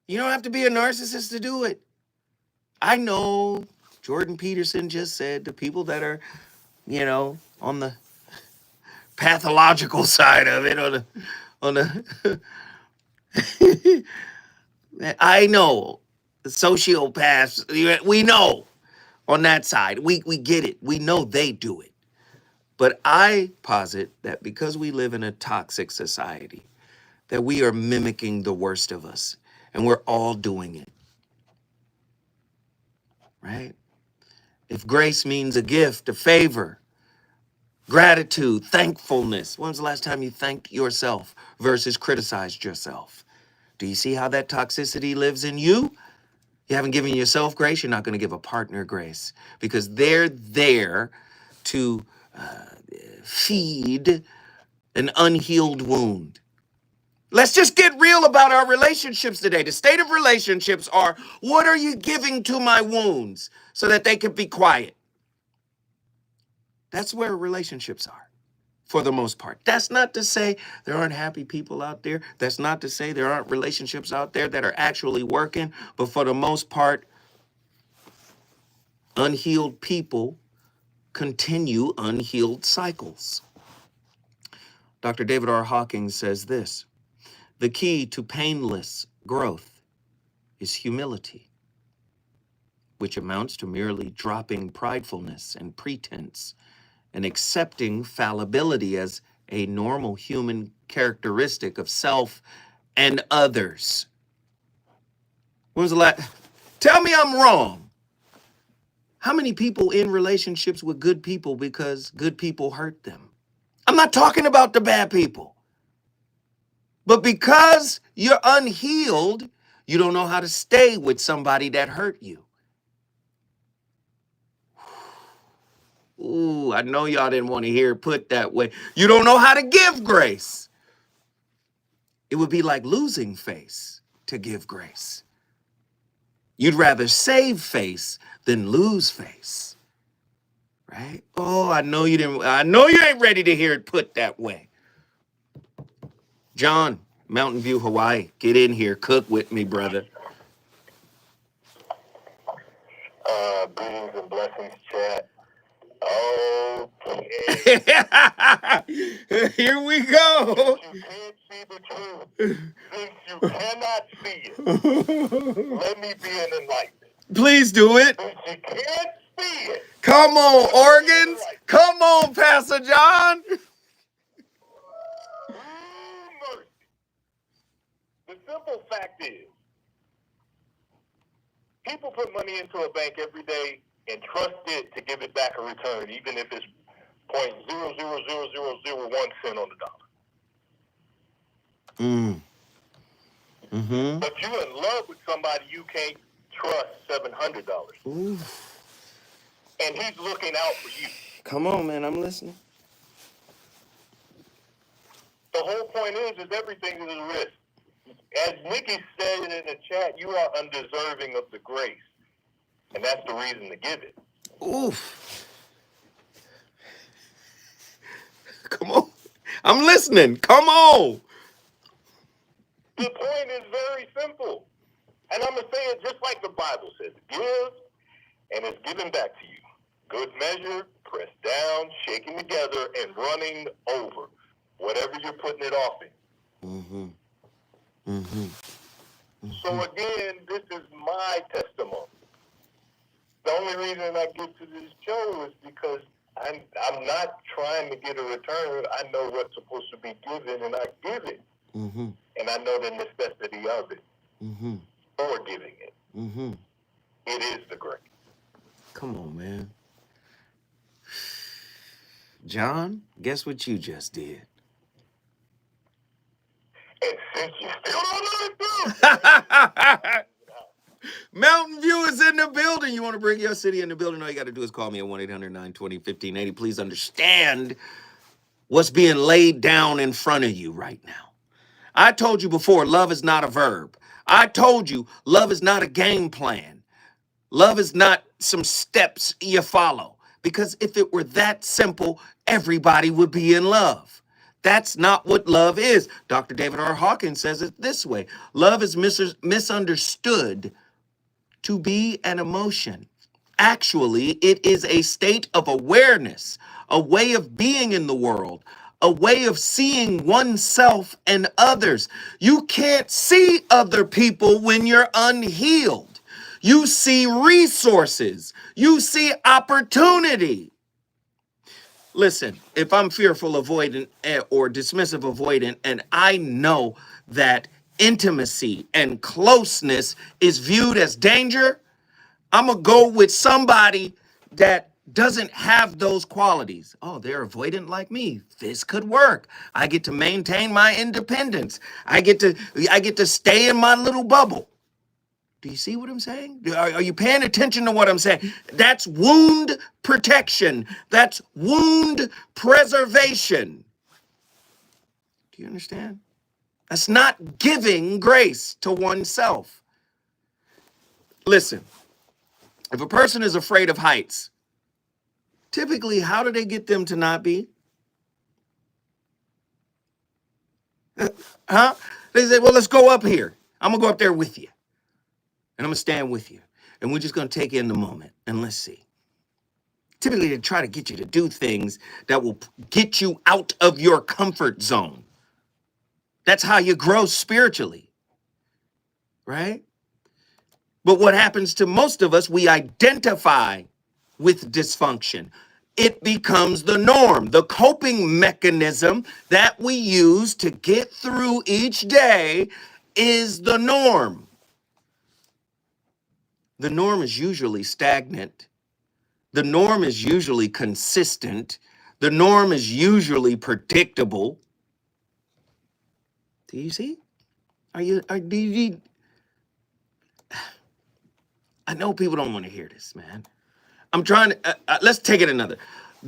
You don't have to be a narcissist to do it. I know Jordan Peterson just said the people that are, on the pathological side of it, on the I know the sociopaths, we know on that side. We get it. We know they do it. But I posit that because we live in a toxic society, that we are mimicking the worst of us, and we're all doing it, right? If grace means a gift, a favor, gratitude, thankfulness, when's the last time you thanked yourself versus criticized yourself? Do you see how that toxicity lives in you? You haven't given yourself grace, you're not going to give a partner grace, because they're there to feed an unhealed wound. Let's just get real about our relationships today. The state of relationships are, what are you giving to my wounds so that they can be quiet? That's where relationships are, for the most part. That's not to say there aren't happy people out there. That's not to say there aren't relationships out there that are actually working. But for the most part, unhealed people continue unhealed cycles. Dr. David R. Hawkins says this: the key to painless growth is humility, which amounts to merely dropping pridefulness and pretense and accepting fallibility as a normal human characteristic of self and others. When was the last? Tell me I'm wrong. How many people in relationships with good people because good people hurt them? I'm not talking about the bad people. But because you're unhealed, you don't know how to stay with somebody that hurt you. Ooh, I know y'all didn't want to hear it put that way. You don't know how to give grace. It would be like losing face to give grace. You'd rather save face than lose face. Right? Oh, I know you didn't. I know you ain't ready to hear it put that way. John, Mountain View, Hawaii. Get in here. Cook with me, brother. Greetings and blessings, chat. Okay. Here we go. Since you can't see the truth, since you cannot see it, let me be an enlightenment. Please do it. Since you can't see it, Come on, organs. Come on, Pastor John. mercy. The simple fact is, people put money into a bank every day and trust it to give it back a return, even if it's 0.0000001 cent on the dollar. But you're in love with somebody you can't trust $700. Ooh. And he's looking out for you. Come on, man. I'm listening. The whole point is everything is a risk. As Nikki said in the chat, you are undeserving of the grace. And that's the reason to give it. Oof. Come on. I'm listening. Come on. The point is very simple. And I'm going to say it just like the Bible says. Give, and it's given back to you. Good measure, pressed down, shaken together, and running over. Whatever you're putting it off in. So again, this is my testimony. The only reason I get to this show is because I'm not trying to get a return. I know what's supposed to be given, and I give it. And I know the necessity of it for giving it. It is the grace. Come on, man. John, guess what you just did? And since you still don't know the truth, Mountain View is in the building. You want to bring your city in the building? All you got to do is call me at 1-800-920-1580. Please understand what's being laid down in front of you right now. I told you before, love is not a verb. I told you, love is not a game plan. Love is not some steps you follow. Because if it were that simple, everybody would be in love. That's not what love is. Dr. David R. Hawkins says it this way. Love is misunderstood to be an emotion. Actually, it is a state of awareness, a way of being in the world, a way of seeing oneself and others. You can't see other people when you're unhealed. You see resources. You see opportunity. Listen, if I'm fearful, avoidant, or dismissive avoidant, and I know that intimacy and closeness is viewed as danger, I'm going to go with somebody that doesn't have those qualities. Oh, they're avoidant like me. This could work. I get to maintain my independence. I get to stay in my little bubble. Do you see what I'm saying? Are you paying attention to what I'm saying? That's wound protection. That's wound preservation. Do you understand? That's not giving grace to oneself. Listen, if a person is afraid of heights, typically, how do they get them to not be? Huh? They say, well, let's go up here. I'm going to go up there with you. And I'm going to stand with you. And we're just going to take in the moment. And let's see. Typically, they try to get you to do things that will get you out of your comfort zone. That's how you grow spiritually. Right? But what happens to most of us, we identify with dysfunction. It becomes the norm, the coping mechanism that we use to get through each day is the norm. The norm is usually stagnant. The norm is usually consistent. The norm is usually predictable. Do you see? Do you I know people don't want to hear this, man. I'm trying to, let's take it another.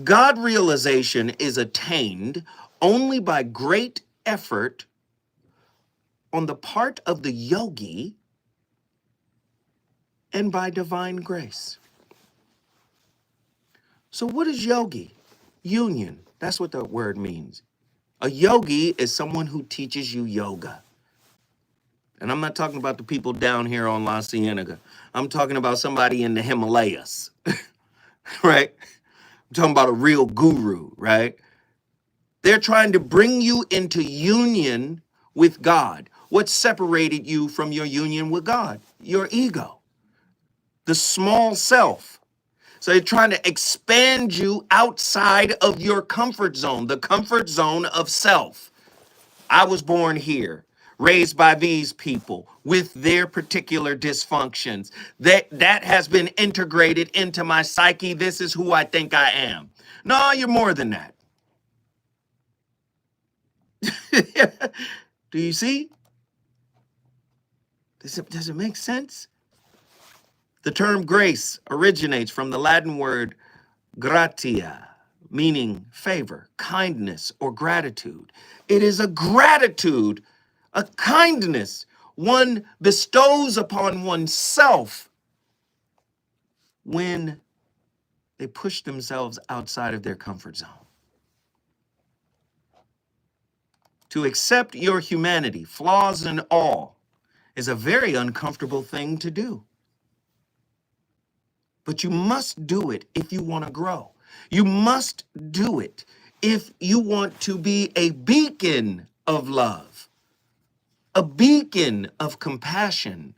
God realization is attained only by great effort on the part of the yogi and by divine grace. So what is yogi? Union. That's what the word means. A yogi is someone who teaches you yoga. And I'm not talking about the people down here on La Cienega. I'm talking about somebody in the Himalayas, right? I'm talking about a real guru, right? They're trying to bring you into union with God. What separated you from your union with God? Your ego, the small self. So they're trying to expand you outside of your comfort zone, the comfort zone of self. I was born here, raised by these people with their particular dysfunctions. That has been integrated into my psyche. This is who I think I am. No, you're more than that. Do you see? Does it make sense? The term grace originates from the Latin word gratia, meaning favor, kindness, or gratitude. It is a gratitude, a kindness one bestows upon oneself when they push themselves outside of their comfort zone. To accept your humanity, flaws and all, is a very uncomfortable thing to do. But you must do it if you want to grow. You must do it if you want to be a beacon of love, a beacon of compassion,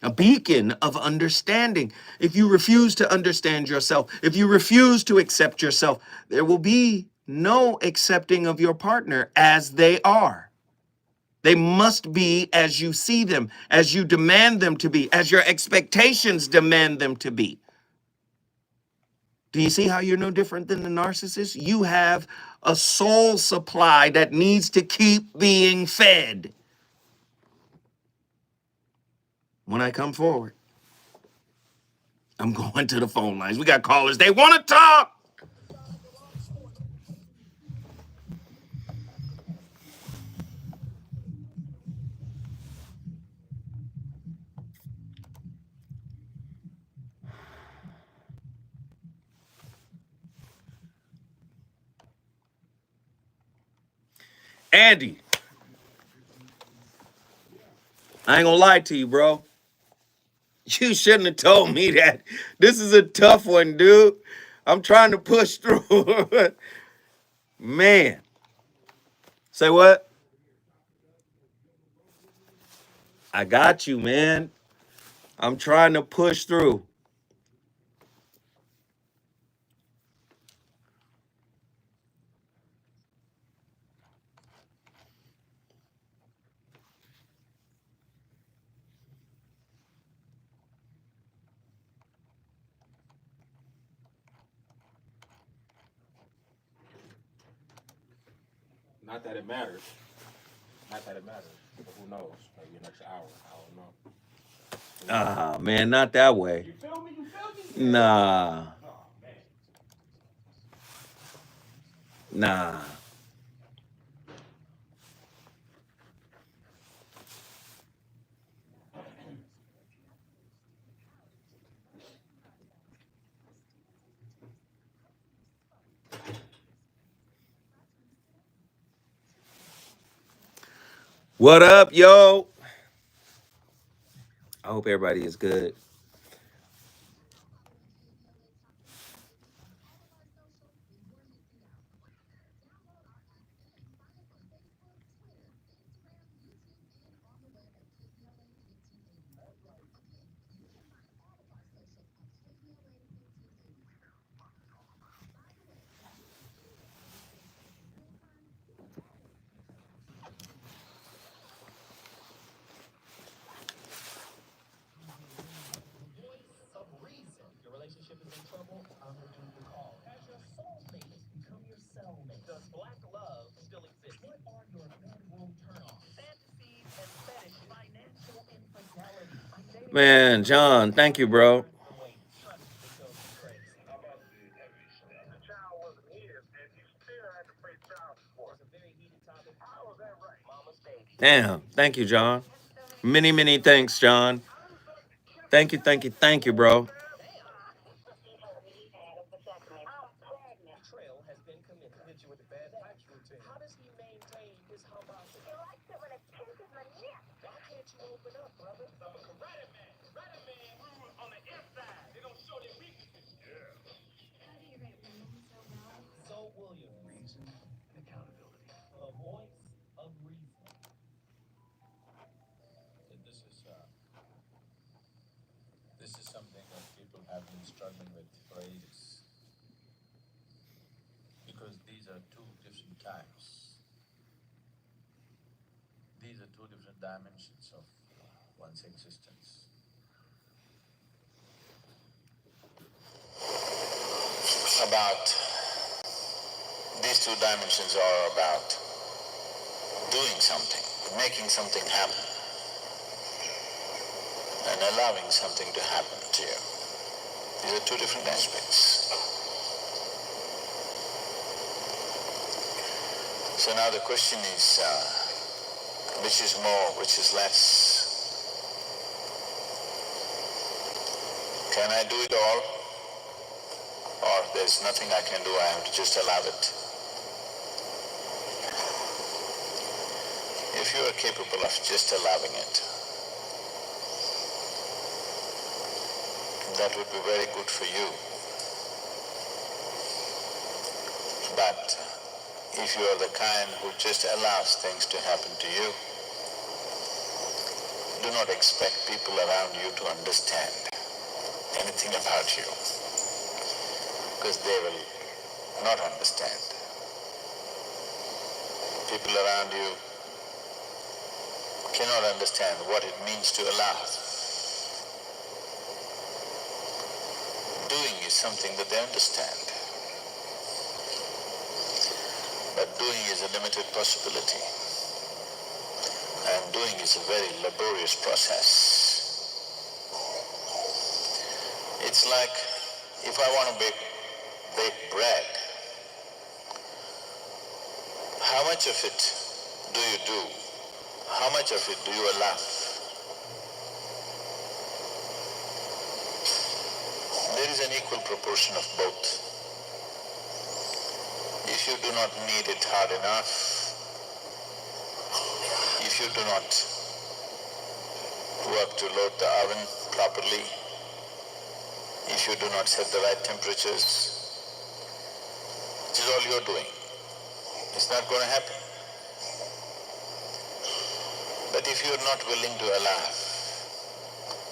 a beacon of understanding. If you refuse to understand yourself, if you refuse to accept yourself, there will be no accepting of your partner as they are. They must be as you see them, as you demand them to be, as your expectations demand them to be. Do you see how you're no different than the narcissist? You have a soul supply that needs to keep being fed. When I come forward, I'm going to the phone lines. We got callers. They want to talk. Andy, I ain't gonna lie to you, bro. You shouldn't have told me that. This is a tough one, dude. I'm trying to push through. Man. Say what? I got you, man. I'm trying to push through. Not that it matters. Not that it matters. But who knows? Maybe an extra hour. I don't know. Ah, man, not that way. You feel me? You feel me? Nah, Oh, man. nah. What up, yo? I hope everybody is good. Man, John, thank you, bro. Damn. Thank you, John. Many, many thanks, John. Thank you, bro. This is something that people have been struggling with for ages. Because these are two different times. These are two different dimensions of one's existence. About these two dimensions are about doing something, making something happen, and allowing something to happen to you. These are two different aspects. So now the question is, which is more, which is less? Can I do it all? Or there's nothing I can do, I have to just allow it? If you are capable of just allowing it, that would be very good for you. But if you are the kind who just allows things to happen to you, do not expect people around you to understand anything about you, because they will not understand. People around you cannot understand what it means to allow. Doing is something that they understand. But doing is a limited possibility. And doing is a very laborious process. It's like if I want to bake bread, how much of it do you do? How much of it do you allow? There is an equal proportion of both. If you do not knead it hard enough, if you do not work to load the oven properly, if you do not set the right temperatures, which is all you're doing, it's not going to happen. But if you're not willing to allow,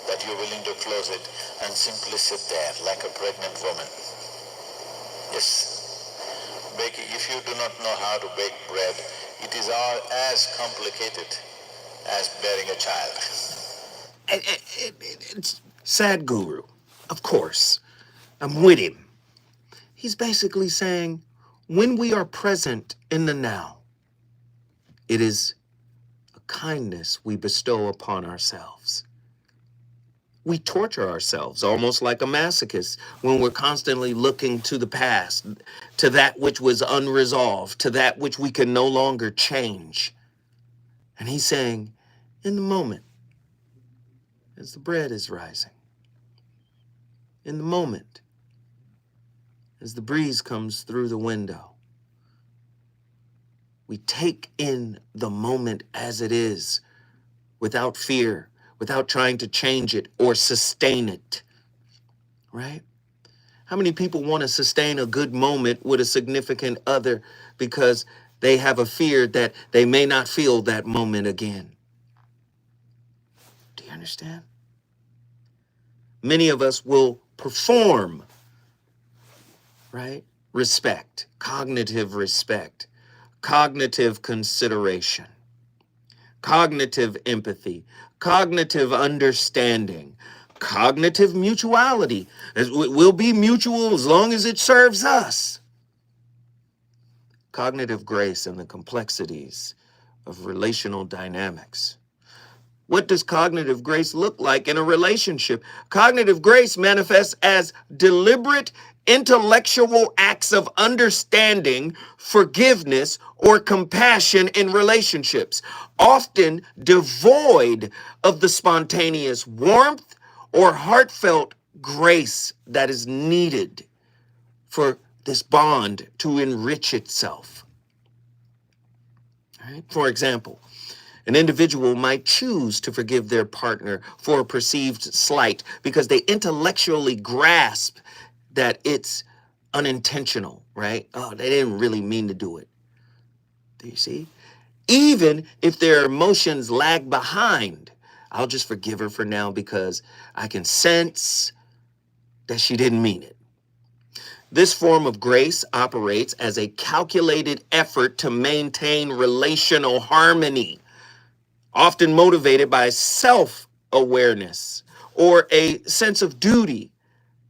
that you're willing to close it and simply sit there like a pregnant woman. Yes, baking, if you do not know how to bake bread, it is as complicated as bearing a child. It's Sadhguru, of course. I'm with him. He's basically saying, when we are present in the now, it is a kindness we bestow upon ourselves. We torture ourselves almost like a masochist when we're constantly looking to the past, to that which was unresolved, to that which we can no longer change. And he's saying, in the moment, as the bread is rising, in the moment, as the breeze comes through the window, we take in the moment as it is, without fear, without trying to change it or sustain it, right? How many people want to sustain a good moment with a significant other because they have a fear that they may not feel that moment again? Do you understand? Many of us will perform, right? Respect, cognitive consideration, cognitive empathy, cognitive understanding, cognitive mutuality. It will be mutual as long as it serves us. Cognitive grace and the complexities of relational dynamics. What does cognitive grace look like in a relationship? Cognitive grace manifests as deliberate intellectual acts of understanding, forgiveness, or compassion in relationships, often devoid of the spontaneous warmth or heartfelt grace that is needed for this bond to enrich itself. All right? For example, an individual might choose to forgive their partner for a perceived slight because they intellectually grasp that it's unintentional, right? Oh, they didn't really mean to do it. Do you see? Even if their emotions lag behind, I'll just forgive her for now because I can sense that she didn't mean it. This form of grace operates as a calculated effort to maintain relational harmony, often motivated by self-awareness or a sense of duty,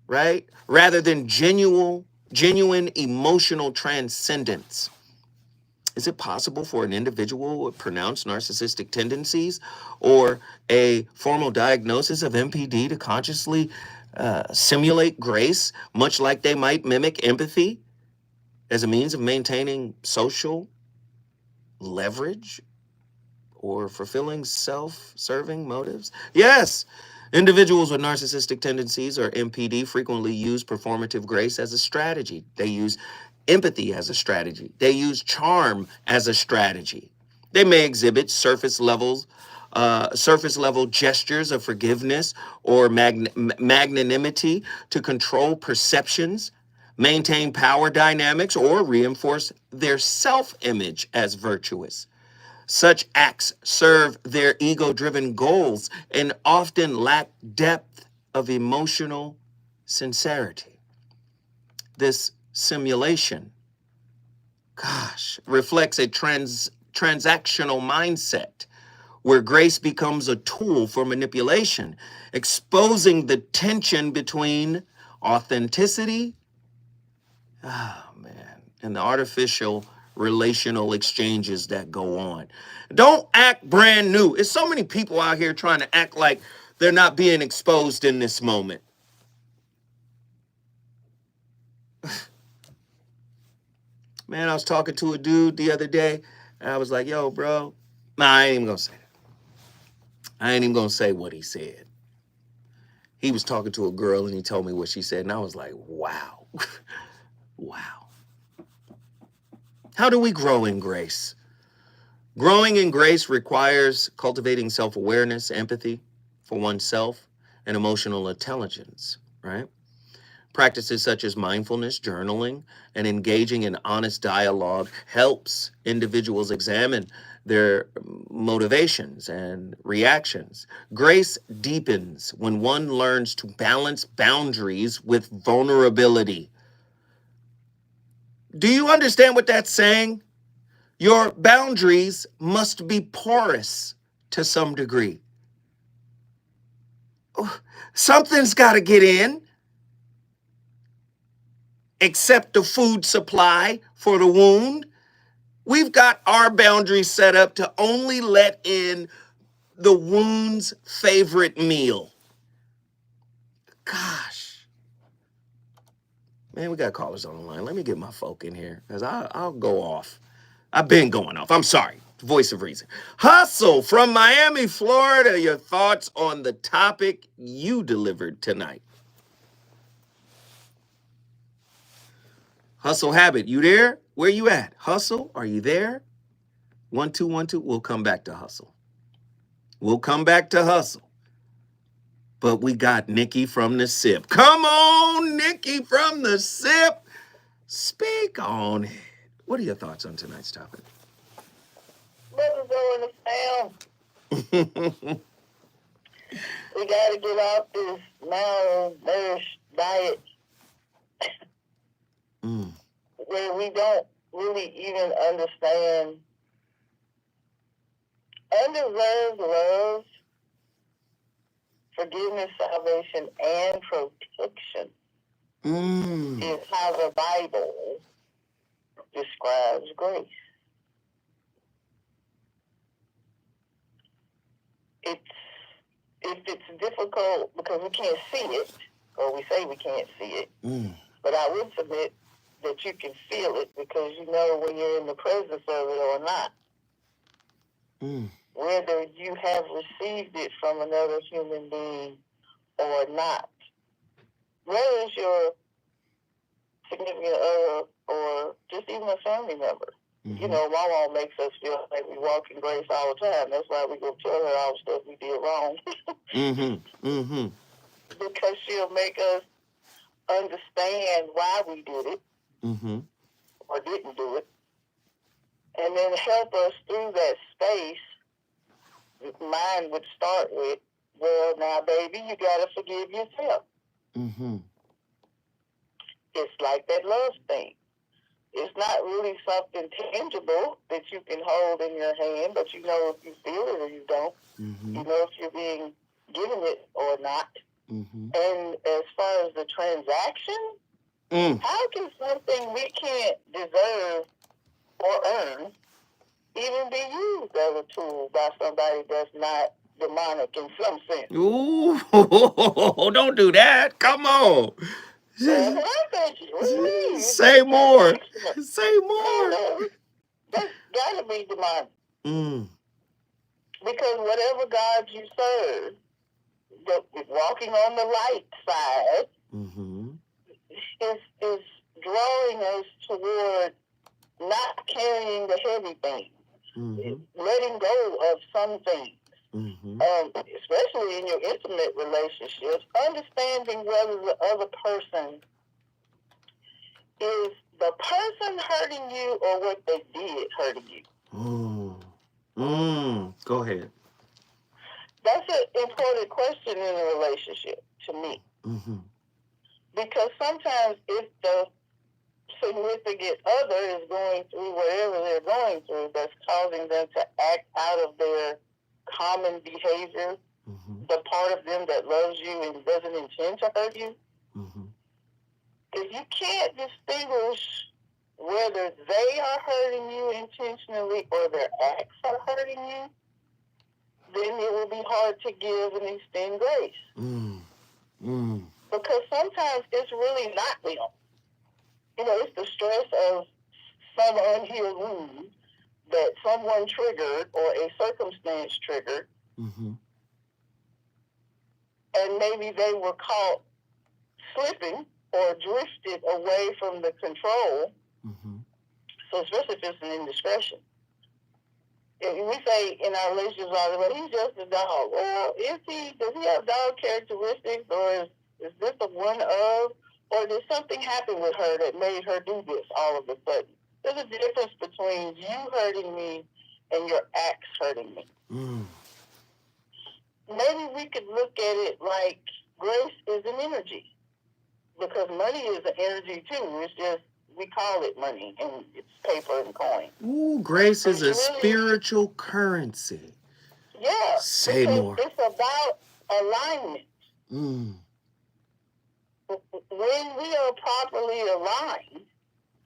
right? Rather than genuine emotional transcendence. Is it possible for an individual with pronounced narcissistic tendencies or a formal diagnosis of MPD to consciously simulate grace, much like they might mimic empathy as a means of maintaining social leverage or fulfilling self-serving motives? Yes. Individuals with narcissistic tendencies or MPD frequently use performative grace as a strategy. They use empathy as a strategy. They use charm as a strategy. They may exhibit surface level gestures of forgiveness or magnanimity to control perceptions, maintain power dynamics, or reinforce their self-image as virtuous. Such acts serve their ego-driven goals and often lack depth of emotional sincerity. This simulation, reflects a transactional mindset where grace becomes a tool for manipulation, exposing the tension between authenticity, and the artificial relational exchanges that go on. Don't act brand new. There's so many people out here trying to act like they're not being exposed in this moment. Man, I was talking to a dude the other day, and I was like, yo, bro. Nah, I ain't even gonna say that. I ain't even gonna say what he said. He was talking to a girl, and he told me what she said, and I was like, wow. Wow. How do we grow in grace? Growing in grace requires cultivating self-awareness, empathy for oneself, and emotional intelligence, right? Practices such as mindfulness, journaling, and engaging in honest dialogue helps individuals examine their motivations and reactions. Grace deepens when one learns to balance boundaries with vulnerability. Do you understand what that's saying? Your boundaries must be porous to some degree. Something's got to get in, except the food supply for the wound. We've got our boundaries set up to only let in the wound's favorite meal. Gosh. Man, we got callers on the line. Let me get my folk in here because I'll go off. I've been going off. I'm sorry. Voice of reason. Hustle from Miami, Florida. Your thoughts on the topic you delivered tonight. Hustle Habit, you there? Where you at? Hustle, are you there? 1212. We'll come back to Hustle. We'll come back to Hustle. But we got Nikki from the SIP. Come on, Nikki from the SIP. Speak on it. What are your thoughts on tonight's topic? Brothers are in the town. We got to get off this malnourished diet where we don't really even understand undeserved love, forgiveness, salvation, and protection is how the Bible describes grace. If it's difficult because we can't see it, or we say we can't see it, But I would submit that you can feel it because you know when you're in the presence of it or not. Whether you have received it from another human being or not. Whether it's your significant other or just even a family member. You know, my mom makes us feel like we walk in grace all the time. That's why we go tell her all the stuff we did wrong. Because she'll make us understand why we did it or didn't do it. And then help us through that space. Mine would start with, well, now, baby, you got to forgive yourself. It's like that love thing. It's not really something tangible that you can hold in your hand, but you know if you feel it or you don't. You know if you're being given it or not. And as far as the transaction, how can something we can't deserve or earn even be used as a tool by somebody that's not demonic in some sense? Ooh, don't do that. Come on. That's what I'm thinking. What do you mean? Say more. Say more. No, that's got to be demonic. Because whatever God you serve, walking on the light side, is drawing us toward not carrying the heavy things, letting go of some things, especially in your intimate relationships, understanding whether the other person is the person hurting you or what they did hurting you. Go ahead. That's an important question in a relationship to me. Because sometimes if the significant other is going through whatever they're going through that's causing them to act out of their common behavior, the part of them that loves you and doesn't intend to hurt you, if you can't distinguish whether they are hurting you intentionally or their acts are hurting you, then it will be hard to give and extend grace. Because sometimes it's really not them. You know, it's the stress of some unhealed wound that someone triggered or a circumstance triggered. And maybe they were caught slipping or drifted away from the control. So especially if it's an indiscretion. If we say in our relationships all the way, he's just a dog. Well, does he have dog characteristics, or is this a one of, or did something happen with her that made her do this all of a sudden? There's a difference between you hurting me and your acts hurting me. Maybe we could look at it like grace is an energy, because money is an energy too. It's just we call it money and it's paper and coin. Ooh, grace is a spiritual currency. Yeah. Say more. It's about alignment. When we are properly aligned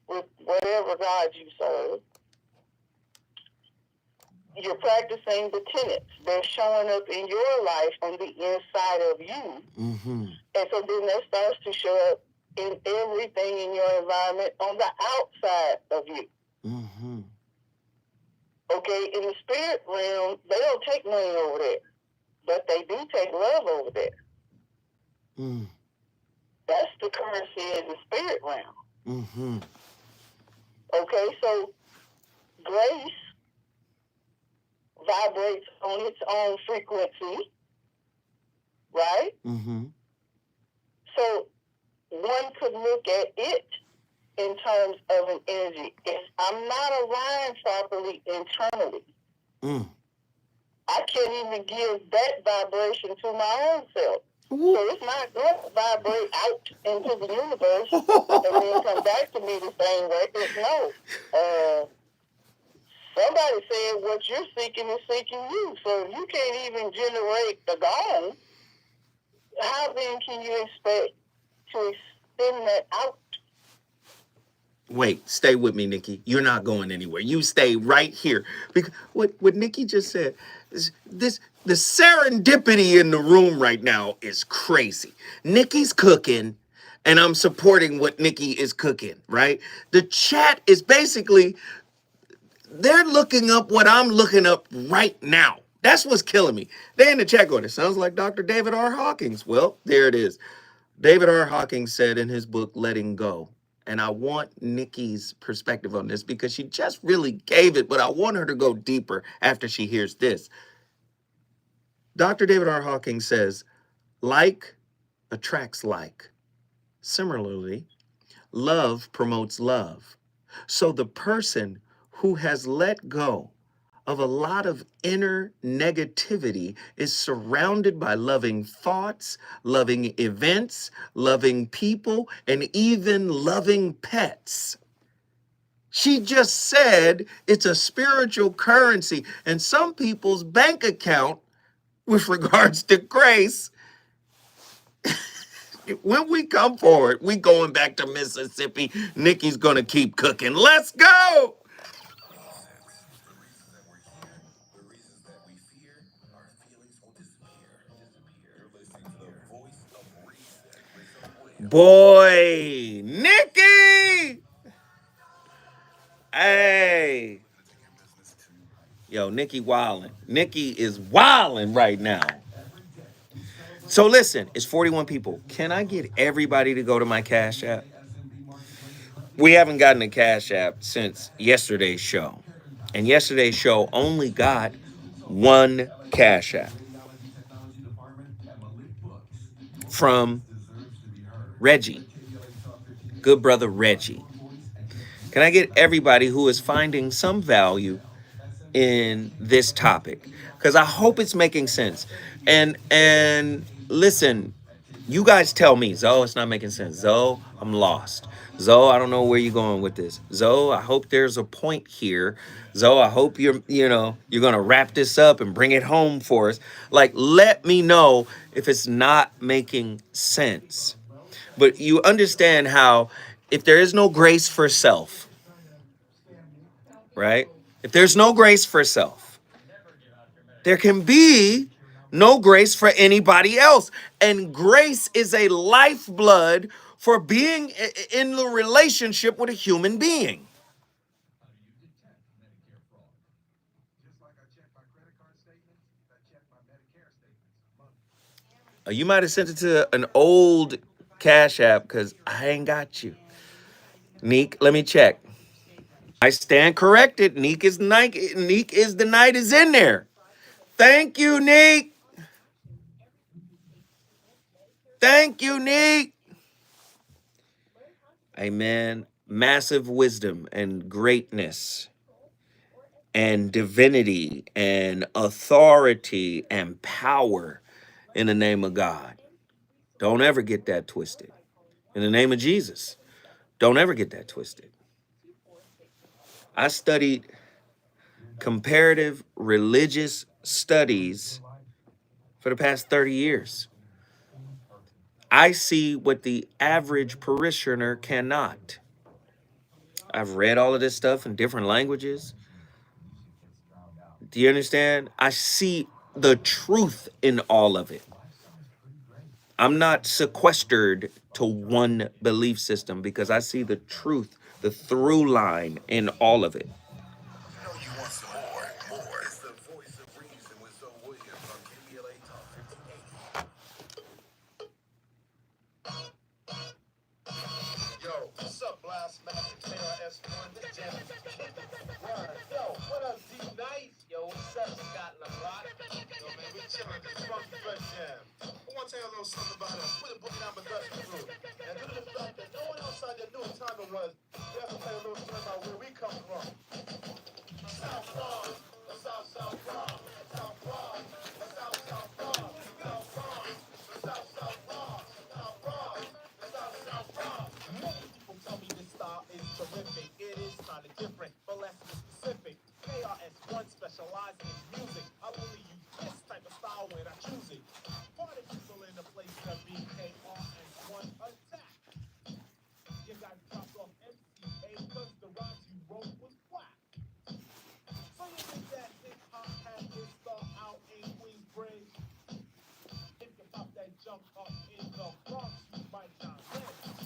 with whatever God you serve, you're practicing the tenets. They're showing up in your life on the inside of you. And so then that starts to show up in everything in your environment on the outside of you. Okay, in the spirit realm, they don't take money over there, but they do take love over there. That's the currency in the spirit realm. Okay, so grace vibrates on its own frequency, right? So one could look at it in terms of an energy. If I'm not aligned properly internally, I can't even give that vibration to my own self. So it's not going to vibrate out into the universe and then come back to me the same way. No. Somebody said what you're seeking is seeking you. So if you can't even generate the gong, how then can you expect to extend that out? Wait, stay with me, Nikki. You're not going anywhere. You stay right here. Because what Nikki just said, the serendipity in the room right now is crazy. Nikki's cooking. and I'm supporting what Nikki is cooking, right? The chat is basically, they're looking up what I'm looking up right now. That's what's killing me. They in the chat going, it sounds like Dr. David R. Hawkins. Well, there it is. David R. Hawkins said in his book, Letting Go. And I want Nikki's perspective on this because she just really gave it, but I want her to go deeper after she hears this. Dr. David R. Hawkins says, like attracts like. Similarly, love promotes love. So the person who has let go of a lot of inner negativity is surrounded by loving thoughts, loving events, loving people, and even loving pets. She just said it's a spiritual currency, and some people's bank account with regards to grace, when we come forward, we going back to Mississippi. Nikki's gonna keep cooking. Let's go. Boy, Nikki! Hey. Yo, Nikki wildin'. Nikki is wildin' right now. So listen, it's 41 people. Can I get everybody to go to my Cash App? We haven't gotten a Cash App since yesterday's show. And yesterday's show only got one Cash App from Reggie, good brother Reggie. Can I get everybody who is finding some value in this topic? Because I hope it's making sense. And listen, you guys tell me, Zoe, it's not making sense. Zoe, I'm lost. Zoe, I don't know where you're going with this. Zoe, I hope there's a point here. Zoe, I hope you're gonna wrap this up and bring it home for us. Like, let me know if it's not making sense. But you understand how if there is no grace for self, right? If there's no grace for self, there can be no grace for anybody else. And grace is a lifeblood for being in the relationship with a human being. You might have sent it to an old Cash App because I ain't got you. Neek, let me check. I stand corrected. Neek is the night is in there. Thank you, Neek. Thank you, Neek. Amen. Massive wisdom and greatness and divinity and authority and power in the name of God. Don't ever get that twisted. In the name of Jesus, don't ever get that twisted. I studied comparative religious studies for the past 30 years. I see what the average parishioner cannot. I've read all of this stuff in different languages. Do you understand? I see the truth in all of it. I'm not sequestered to one belief system because I see the truth, the through line in all of it. Yo, what's up, Blast Master KRS-One, the Jam? Word. Yo, what up, D-Nice? Yo, what's up, Scott LaRock? Yo, man, we chillin' this funky Red Jam. I want to tell you a little something about us. We're the Boogie Down Production Crew. And due to the fact that no one else out there knew what time it was, we have to tell you a little story about where we come from. South Bronx, the South South Bronx, South Bronx, the South South Bronx, South Bronx, the South South Bronx, South Bronx, the South South Bronx. Many people tell me this style is terrific. It is kind of different, but let's be specific. KRS-One specializing in music. I only use this type of style when I choose it. Party people in the place that be KRS-One attack. You guys dropped off MCA because the rhymes you wrote was whack. So you think that hip-hop had its start out in Queensbridge? If you pop that junk up in the Bronx, you might not live.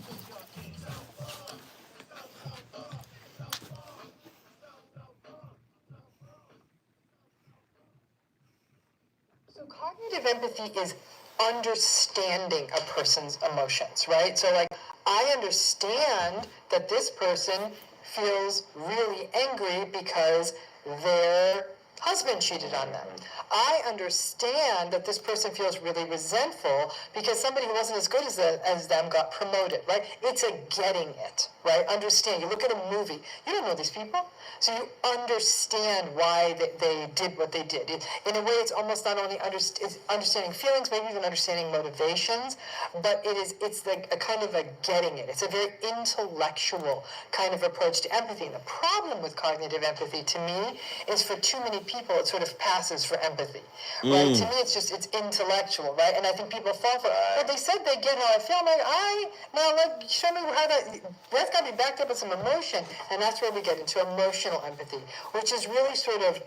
empathy is understanding a person's emotions, right? So like, I understand that this person feels really angry because their husband cheated on them. I understand that this person feels really resentful because somebody who wasn't as good as them got promoted, right? It's a getting it, right? Understand. You look at a movie, you don't know these people, so you understand why they did what they did. In a way, it's almost not only it's understanding feelings, maybe even understanding motivations, but it's like a kind of a getting it. It's a very intellectual kind of approach to empathy. And the problem with cognitive empathy, to me, is for too many people, it sort of passes for empathy, right? To me, it's intellectual, right? And I think people fall for it. But they said they get how I feel. I'm like, now like, show me how that's got to be backed up with some emotion. And that's where we get into emotional empathy, which is really sort of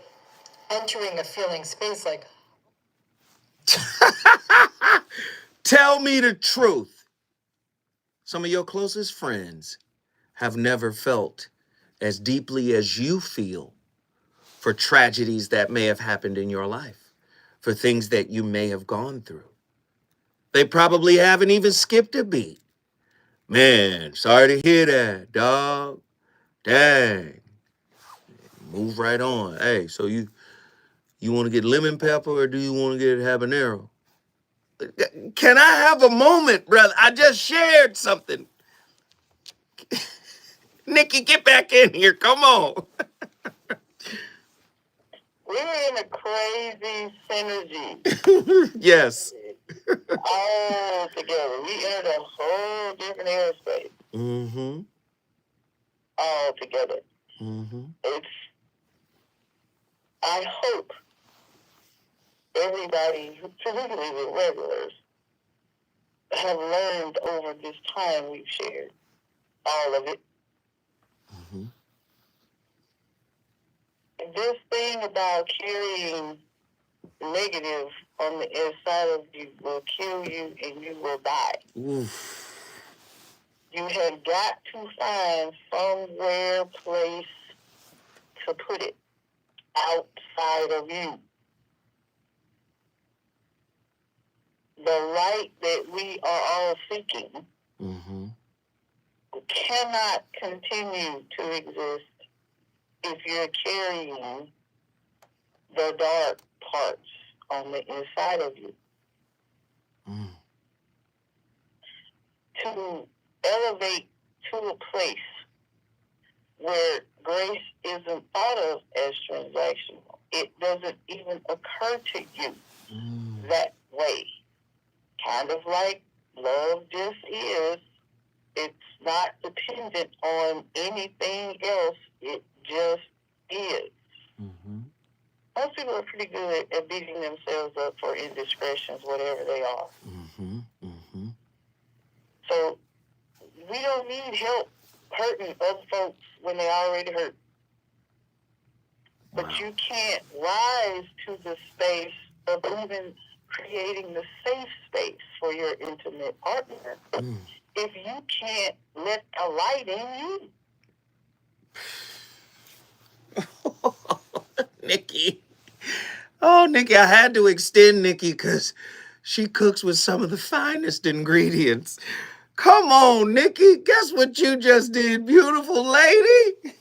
entering a feeling space like, Tell me the truth. Some of your closest friends have never felt as deeply as you feel for tragedies that may have happened in your life, for things that you may have gone through. They probably haven't even skipped a beat. Man, sorry to hear that, dog. Dang. Move right on. Hey, so you want to get lemon pepper or do you want to get habanero? Can I have a moment, brother? I just shared something. Nikki, get back in here. Come on. We were in a crazy synergy. Yes. All together. We entered a whole different airspace. Mm-hmm. All together. Mm-hmm. I hope everybody, particularly the regulars, have learned over this time we've shared all of it. Mm-hmm. This thing about carrying negative on the inside of you will kill you and you will die. Oof. You have got to find somewhere, place to put it outside of you. The light that we are all seeking Mm-hmm. cannot continue to exist if you're carrying the dark parts on the inside of you. Mm. To elevate to a place where grace isn't thought of as transactional, it doesn't even occur to you that way. Kind of like love just is. It's not dependent on anything else. It just is. Mm-hmm. Most people are pretty good at beating themselves up for indiscretions, whatever they are. Mm-hmm. Mm-hmm. So we don't need help hurting other folks when they already hurt. But you can't rise to the space of even creating the safe space for your intimate partner if you can't let the light in you. Nikki. Oh, Nikki, I had to extend Nikki because she cooks with some of the finest ingredients. Come on, Nikki. Guess what you just did, beautiful lady?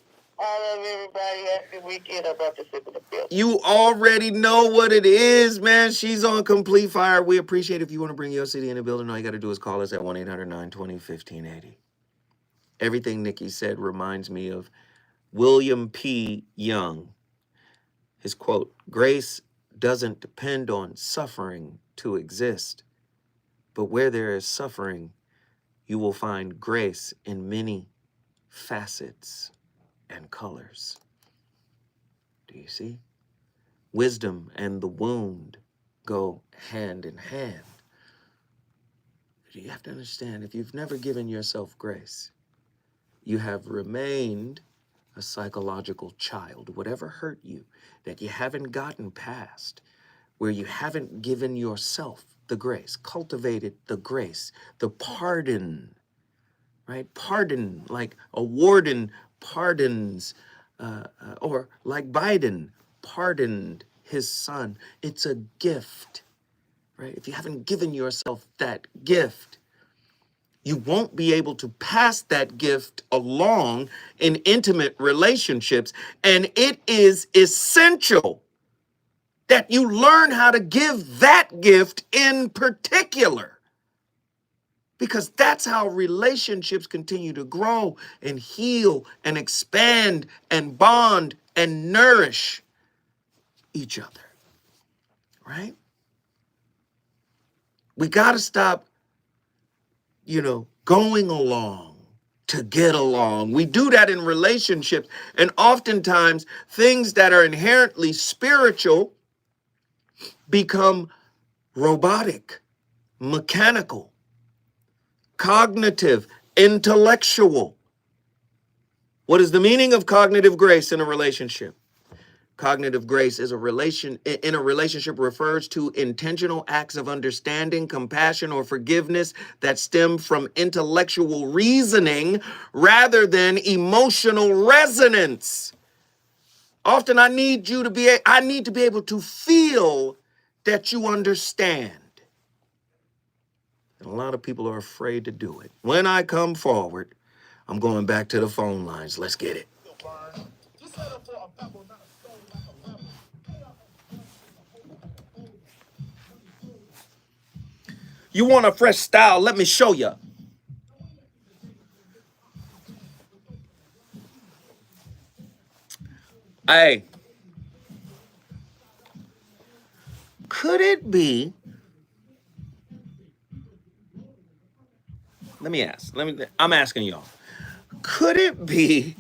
I love everybody. Happy weekend. I'm about to sip in the field. You already know what it is, man. She's on complete fire. We appreciate it. If you want to bring your city in the building, all you got to do is call us at 1-800-920-1580. Everything Nikki said reminds me of William P. Young. His quote, "Grace doesn't depend on suffering to exist, but where there is suffering, you will find grace in many facets and colors." Do you see? Wisdom and the wound go hand in hand. You have to understand, if you've never given yourself grace, you have remained a psychological child. Whatever hurt you that you haven't gotten past, where you haven't given yourself the grace, cultivated the grace, the pardon, right? Pardon, like a warden pardons, or like Biden pardoned his son. It's a gift, right? If you haven't given yourself that gift, you won't be able to pass that gift along in intimate relationships. And it is essential that you learn how to give that gift in particular, because that's how relationships continue to grow and heal and expand and bond and nourish each other, right? We got to stop, going along to get along. We do that in relationships, and oftentimes things that are inherently spiritual become robotic, mechanical, cognitive, intellectual. What is the meaning of cognitive grace in a relationship? Cognitive grace is in a relationship refers to intentional acts of understanding, compassion, or forgiveness that stem from intellectual reasoning rather than emotional resonance. Often I need to be able to feel that you understand. And a lot of people are afraid to do it. When I come forward, I'm going back to the phone lines. Let's get it. You want a fresh style? Let me show you. Hey, could it be? Let me ask. I'm asking y'all. Could it be?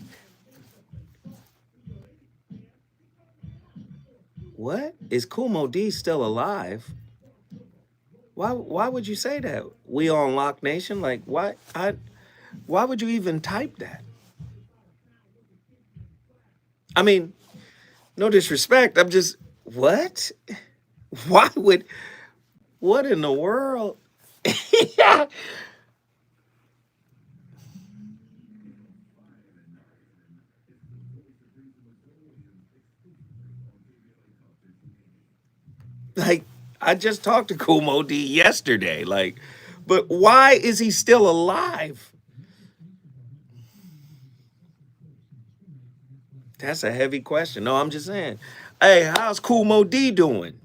What? Is Kumo D still alive? Why would you say that? We on Lock Nation? Like, why would you even type that? I mean, no disrespect. I'm just, what? What in the world? Yeah. Like, I just talked to Kumo D yesterday. Like, but why is he still alive? That's a heavy question. No, I'm just saying. Hey, how's Kumo D doing?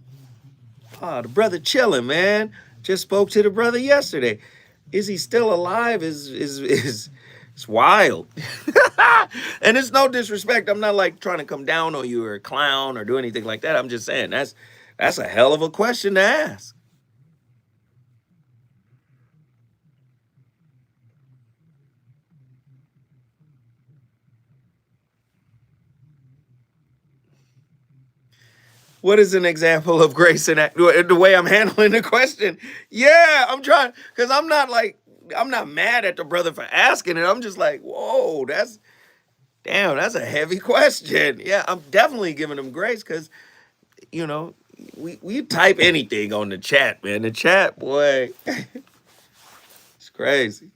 Oh, the brother chilling, man. Just spoke to the brother yesterday. Is he still alive? Is it's wild. And it's no disrespect. I'm not like trying to come down on you or a clown or do anything like that. I'm just saying that's a hell of a question to ask. What is an example of grace in the way I'm handling the question? Yeah, I'm trying, because I'm not mad at the brother for asking it. I'm just like, whoa, that's a heavy question. Yeah, I'm definitely giving him grace because, we type anything on the chat, man. The chat, boy, it's crazy.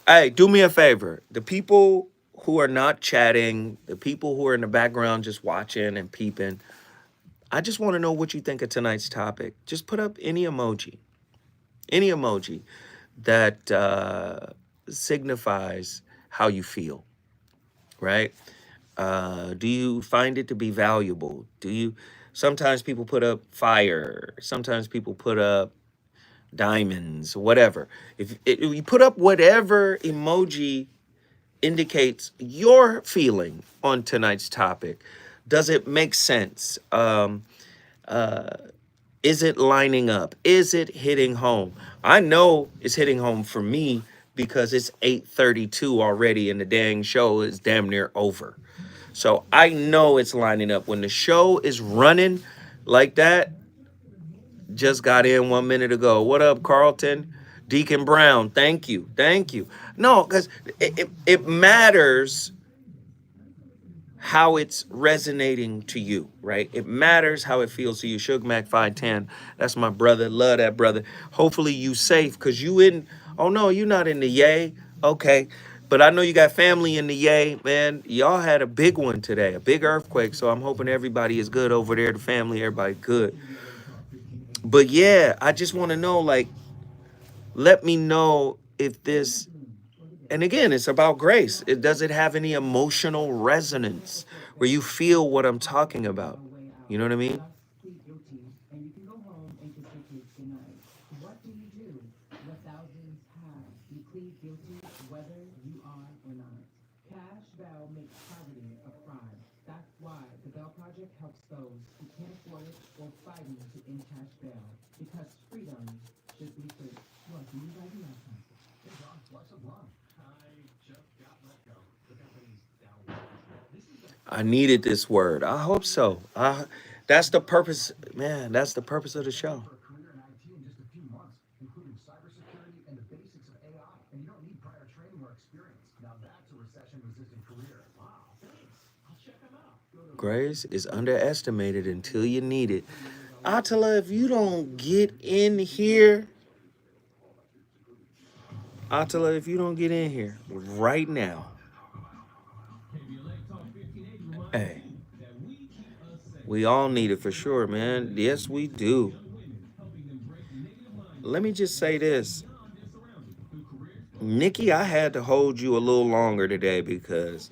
Hey, do me a favor. The people who are not chatting, the people who are in the background just watching and peeping, I just want to know what you think of tonight's topic. Just put up any emoji that signifies how you feel, right? Do you find it to be valuable? Sometimes people put up fire, sometimes people put up diamonds, whatever. If you put up whatever emoji indicates your feeling on tonight's topic, does it make sense? Is it lining up? Is it hitting home? I know it's hitting home for me because it's 8:32 already and the dang show is damn near over. So I know it's lining up. When the show is running like that, just got in 1 minute ago. What up, Carlton? Deacon Brown, thank you. Thank you. No, because it matters how it's resonating to you, right? It matters how it feels to you. Suge Mac 510, that's my brother. Love that brother. Hopefully you safe, because oh no, you're not in the yay. Okay. But I know you got family in the yay, man. Y'all had a big one today, a big earthquake. So I'm hoping everybody is good over there, the family, everybody good. But yeah, I just want to know, like, let me know if this, and again, it's about grace. Does it have any emotional resonance where you feel what I'm talking about? You know what I mean? Plead guilty, and you can go home and kiss your kids goodnight. What do you do? The thousands have. You plead guilty whether you are or not. Cash bail makes poverty a crime. That's why the Bail Project helps those who can't afford it or fighting to end cash bail. Because freedom should be free. What do you guys do last time? Hey, John, what's up, Lon? I just got let go. The company's down. I needed this word. I hope so. That's the purpose, man. That's the purpose of the show. For a career in IT in just a few months, including cybersecurity and the basics of AI. And you don't need prior training or experience. Now that's a recession-resistant career. Wow, thanks. I'll check them out. Grace is underestimated until you need it. Attila, if you don't get in here, Attila, if you don't get in here right now, hey, we all need it for sure, man. Yes, we do. Let me just say this. Nikki, I had to hold you a little longer today because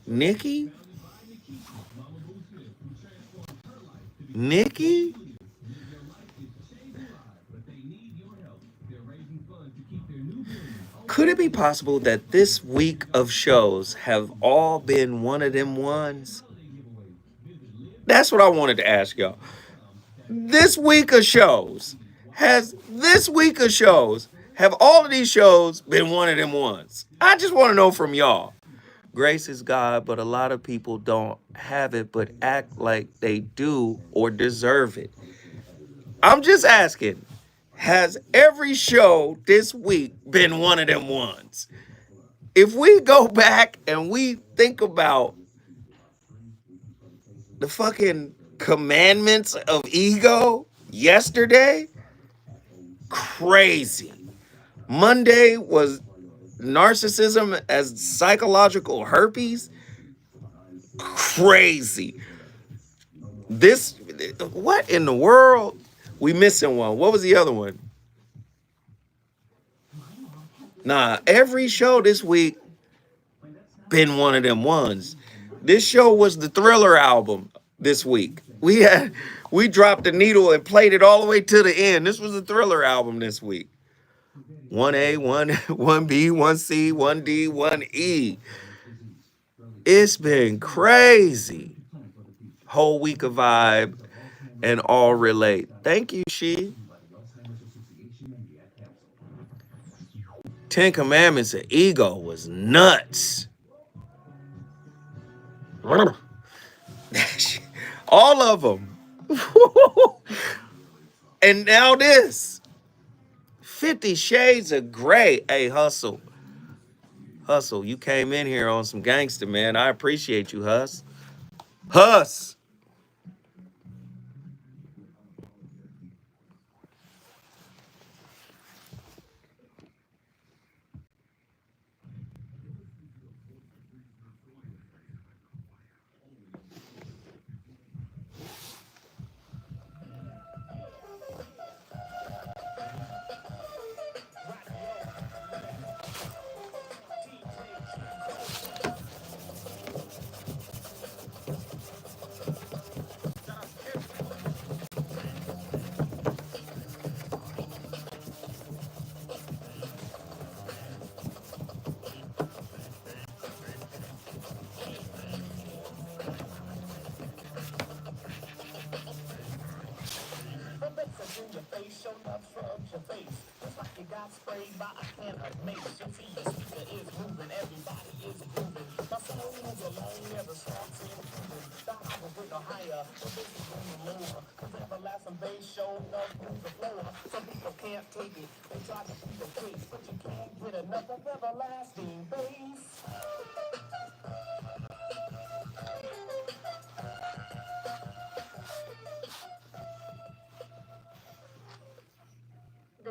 Nikki, could it be possible that this week of shows have all been one of them ones? That's what I wanted to ask y'all. This week of shows, have all of these shows been one of them ones? I just want to know from y'all. Grace is God, but a lot of people don't have it, but act like they do or deserve it. I'm just asking, has every show this week been one of them ones? If we go back and we think about the fucking commandments of ego yesterday, crazy. Monday was narcissism as psychological herpes, crazy. This, what in the world? We missing one. What was the other one? Nah, every show this week been one of them ones. This show was the Thriller album this week. We dropped the needle and played it all the way to the end. This was the Thriller album this week. 1A, 1B, 1C, 1D, 1E. It's been crazy. Whole week of vibe and all relate. Thank you, She. 10 Commandments of Ego was nuts. All of them. And now this. 50 Shades of Grey. Hey, Hustle. Hustle, you came in here on some gangster, man. I appreciate you, Hus. Hus.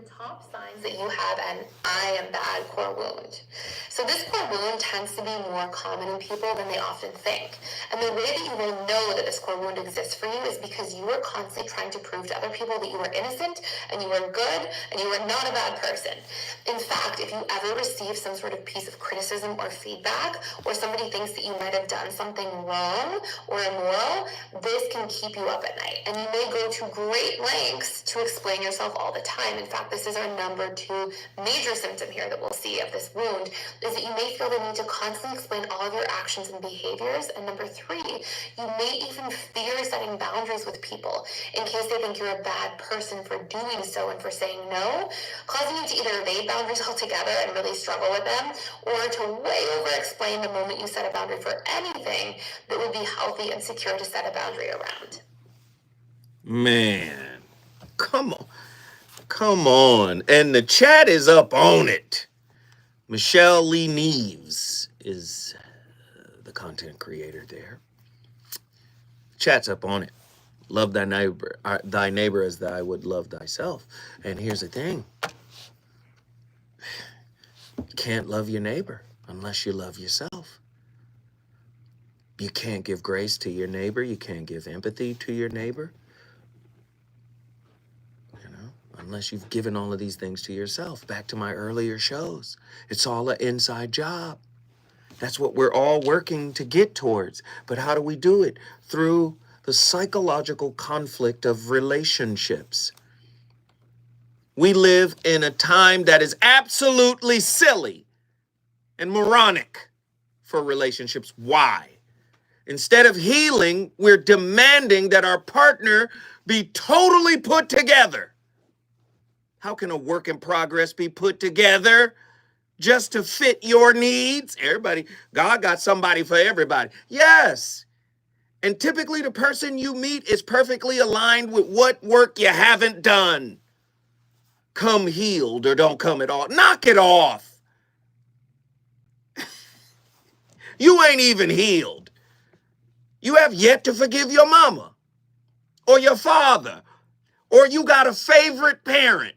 top signs that you have an I am bad core wound. So this core wound tends to be more common in people than they often think. And the way that you will know that this core wound exists for you is because you are constantly trying to prove to other people that you are innocent and you are good and you are not a bad person. In fact, if you ever receive some sort of piece of criticism or feedback, or somebody thinks that you might have done something wrong or immoral, this can keep you up at night. And you may go to great lengths to explain yourself all the time. In fact, this is our number 2 major symptom here that we'll see of this wound, is that you may feel the need to constantly explain all of your actions and behaviors. And number 3, you may even fear setting boundaries with people in case they think you're a bad person for doing so and for saying no, causing you to either evade boundaries altogether and really struggle with them, or to way over explain the moment you set a boundary for anything that would be healthy and secure to set a boundary around. Man, come on. Come on. And the chat is up on it. Michelle Lee Neves is the content creator there. Chat's up on it. Love thy neighbor as thou would love thyself. And here's the thing. You can't love your neighbor unless you love yourself. You can't give grace to your neighbor. You can't give empathy to your neighbor. Unless you've given all of these things to yourself. Back to my earlier shows. It's all an inside job. That's what we're all working to get towards. But how do we do it? Through the psychological conflict of relationships. We live in a time that is absolutely silly and moronic for relationships. Why? Instead of healing, we're demanding that our partner be totally put together. How can a work in progress be put together just to fit your needs? Everybody, God got somebody for everybody. Yes. And typically the person you meet is perfectly aligned with what work you haven't done. Come healed or don't come at all. Knock it off. You ain't even healed. You have yet to forgive your mama or your father, or you got a favorite parent.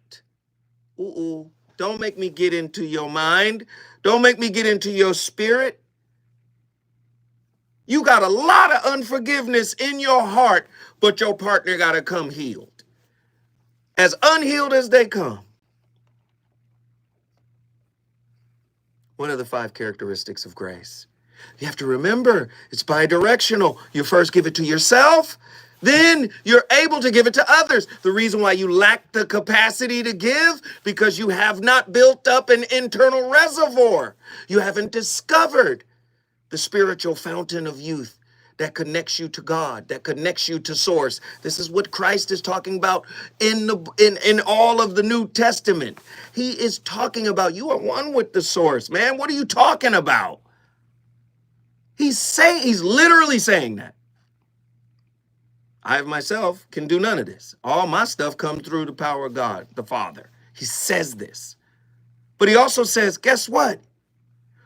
Don't make me get into your mind. Don't make me get into your spirit. You got a lot of unforgiveness in your heart, but your partner got to come healed. As unhealed as they come. What are the 5 characteristics of grace? You have to remember, it's bi-directional. You first give it to yourself, then you're able to give it to others. The reason why you lack the capacity to give, because you have not built up an internal reservoir. You haven't discovered the spiritual fountain of youth that connects you to God, that connects you to source. This is what Christ is talking about in all of the New Testament. He is talking about you are one with the source, man. What are you talking about? He's literally saying that. I myself can do none of this. All my stuff comes through the power of God, the Father. He says this. But he also says, guess what?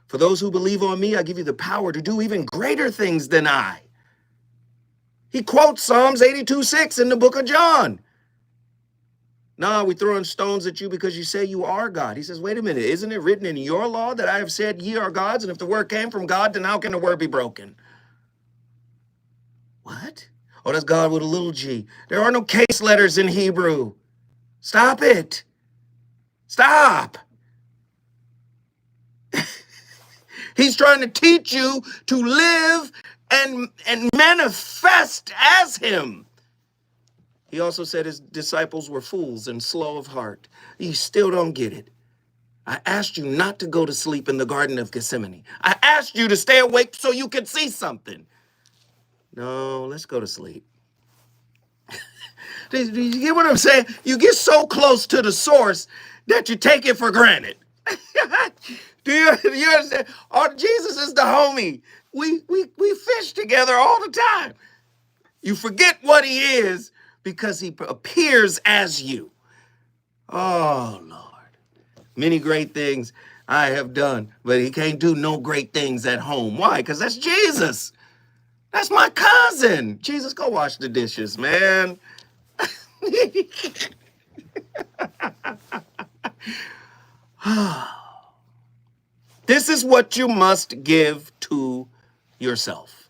For those who believe on me, I give you the power to do even greater things than I. He quotes Psalms 82:6 in the book of John. Nah, we throwing stones at you because you say you are God. He says, wait a minute, isn't it written in your law that I have said ye are gods? And if the word came from God, then how can the word be broken? What? Oh, that's God with a little g. There are no case letters in Hebrew. Stop it. Stop. He's trying to teach you to live and manifest as him. He also said his disciples were fools and slow of heart. You still don't get it. I asked you not to go to sleep in the Garden of Gethsemane. I asked you to stay awake so you could see something. No, let's go to sleep. Do you get what I'm saying? You get so close to the source that you take it for granted. Do you understand? Oh, Jesus is the homie. We fish together all the time. You forget what he is because he appears as you. Oh, Lord. Many great things I have done, but he can't do no great things at home. Why? Because that's Jesus. That's my cousin. Jesus, go wash the dishes, man. This is what you must give to yourself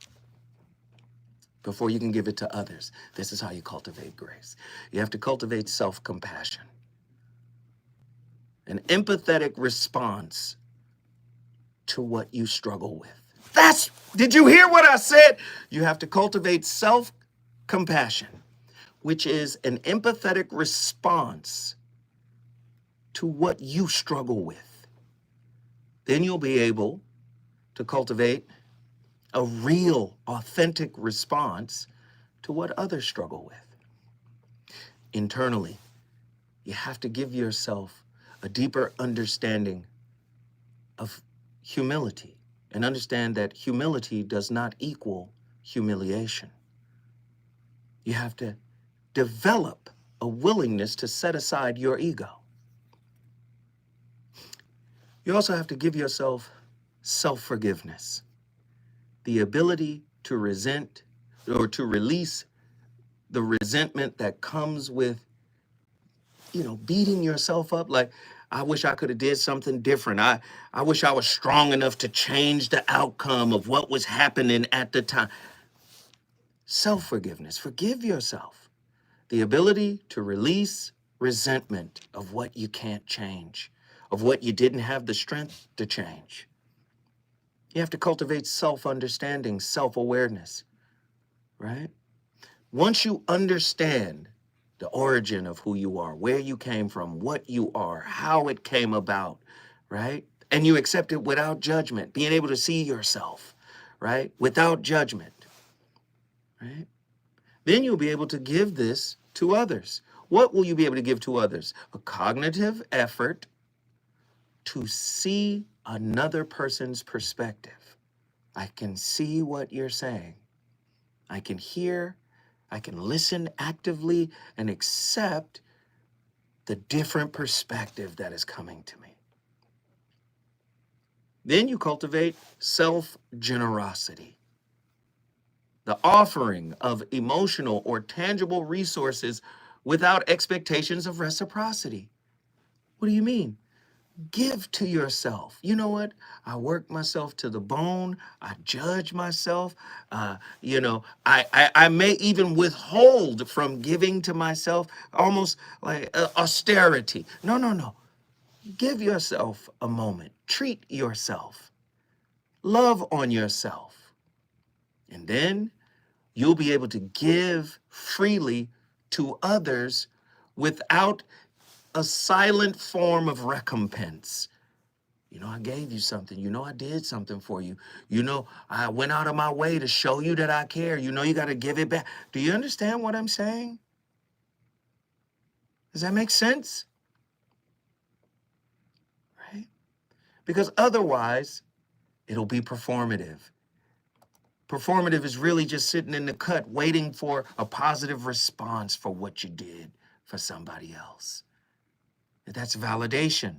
before you can give it to others. This is how you cultivate grace. You have to cultivate self-compassion, an empathetic response to what you struggle with. Did you hear what I said? You have to cultivate self-compassion, which is an empathetic response to what you struggle with. Then you'll be able to cultivate a real, authentic response to what others struggle with. Internally, you have to give yourself a deeper understanding of humility and understand that humility does not equal humiliation. You have to develop a willingness to set aside your ego. You also have to give yourself self-forgiveness, the ability to resent or to release the resentment that comes with, beating yourself up. Like, I wish I could have did something different. I wish I was strong enough to change the outcome of what was happening at the time. Self-forgiveness. Forgive yourself. The ability to release resentment of what you can't change, of what you didn't have the strength to change. You have to cultivate self-understanding, self-awareness, right? Once you understand the origin of who you are, where you came from, what you are, how it came about, right? And you accept it without judgment, being able to see yourself, right? Without judgment, right? Then you'll be able to give this to others. What will you be able to give to others? A cognitive effort to see another person's perspective. I can see what you're saying. I can hear, I can listen actively and accept the different perspective that is coming to me. Then you cultivate self-generosity, the offering of emotional or tangible resources without expectations of reciprocity. What do you mean? Give to yourself. You know what? I work myself to the bone. I judge myself. I may even withhold from giving to myself, almost like austerity. No. Give yourself a moment. Treat yourself. Love on yourself. And then you'll be able to give freely to others without a silent form of recompense. I gave you something. I did something for you. I went out of my way to show you that I care. You got to give it back. Do you understand what I'm saying? Does that make sense? Right? Because otherwise, it'll be performative. Performative is really just sitting in the cut, waiting for a positive response for what you did for somebody else. That's validation.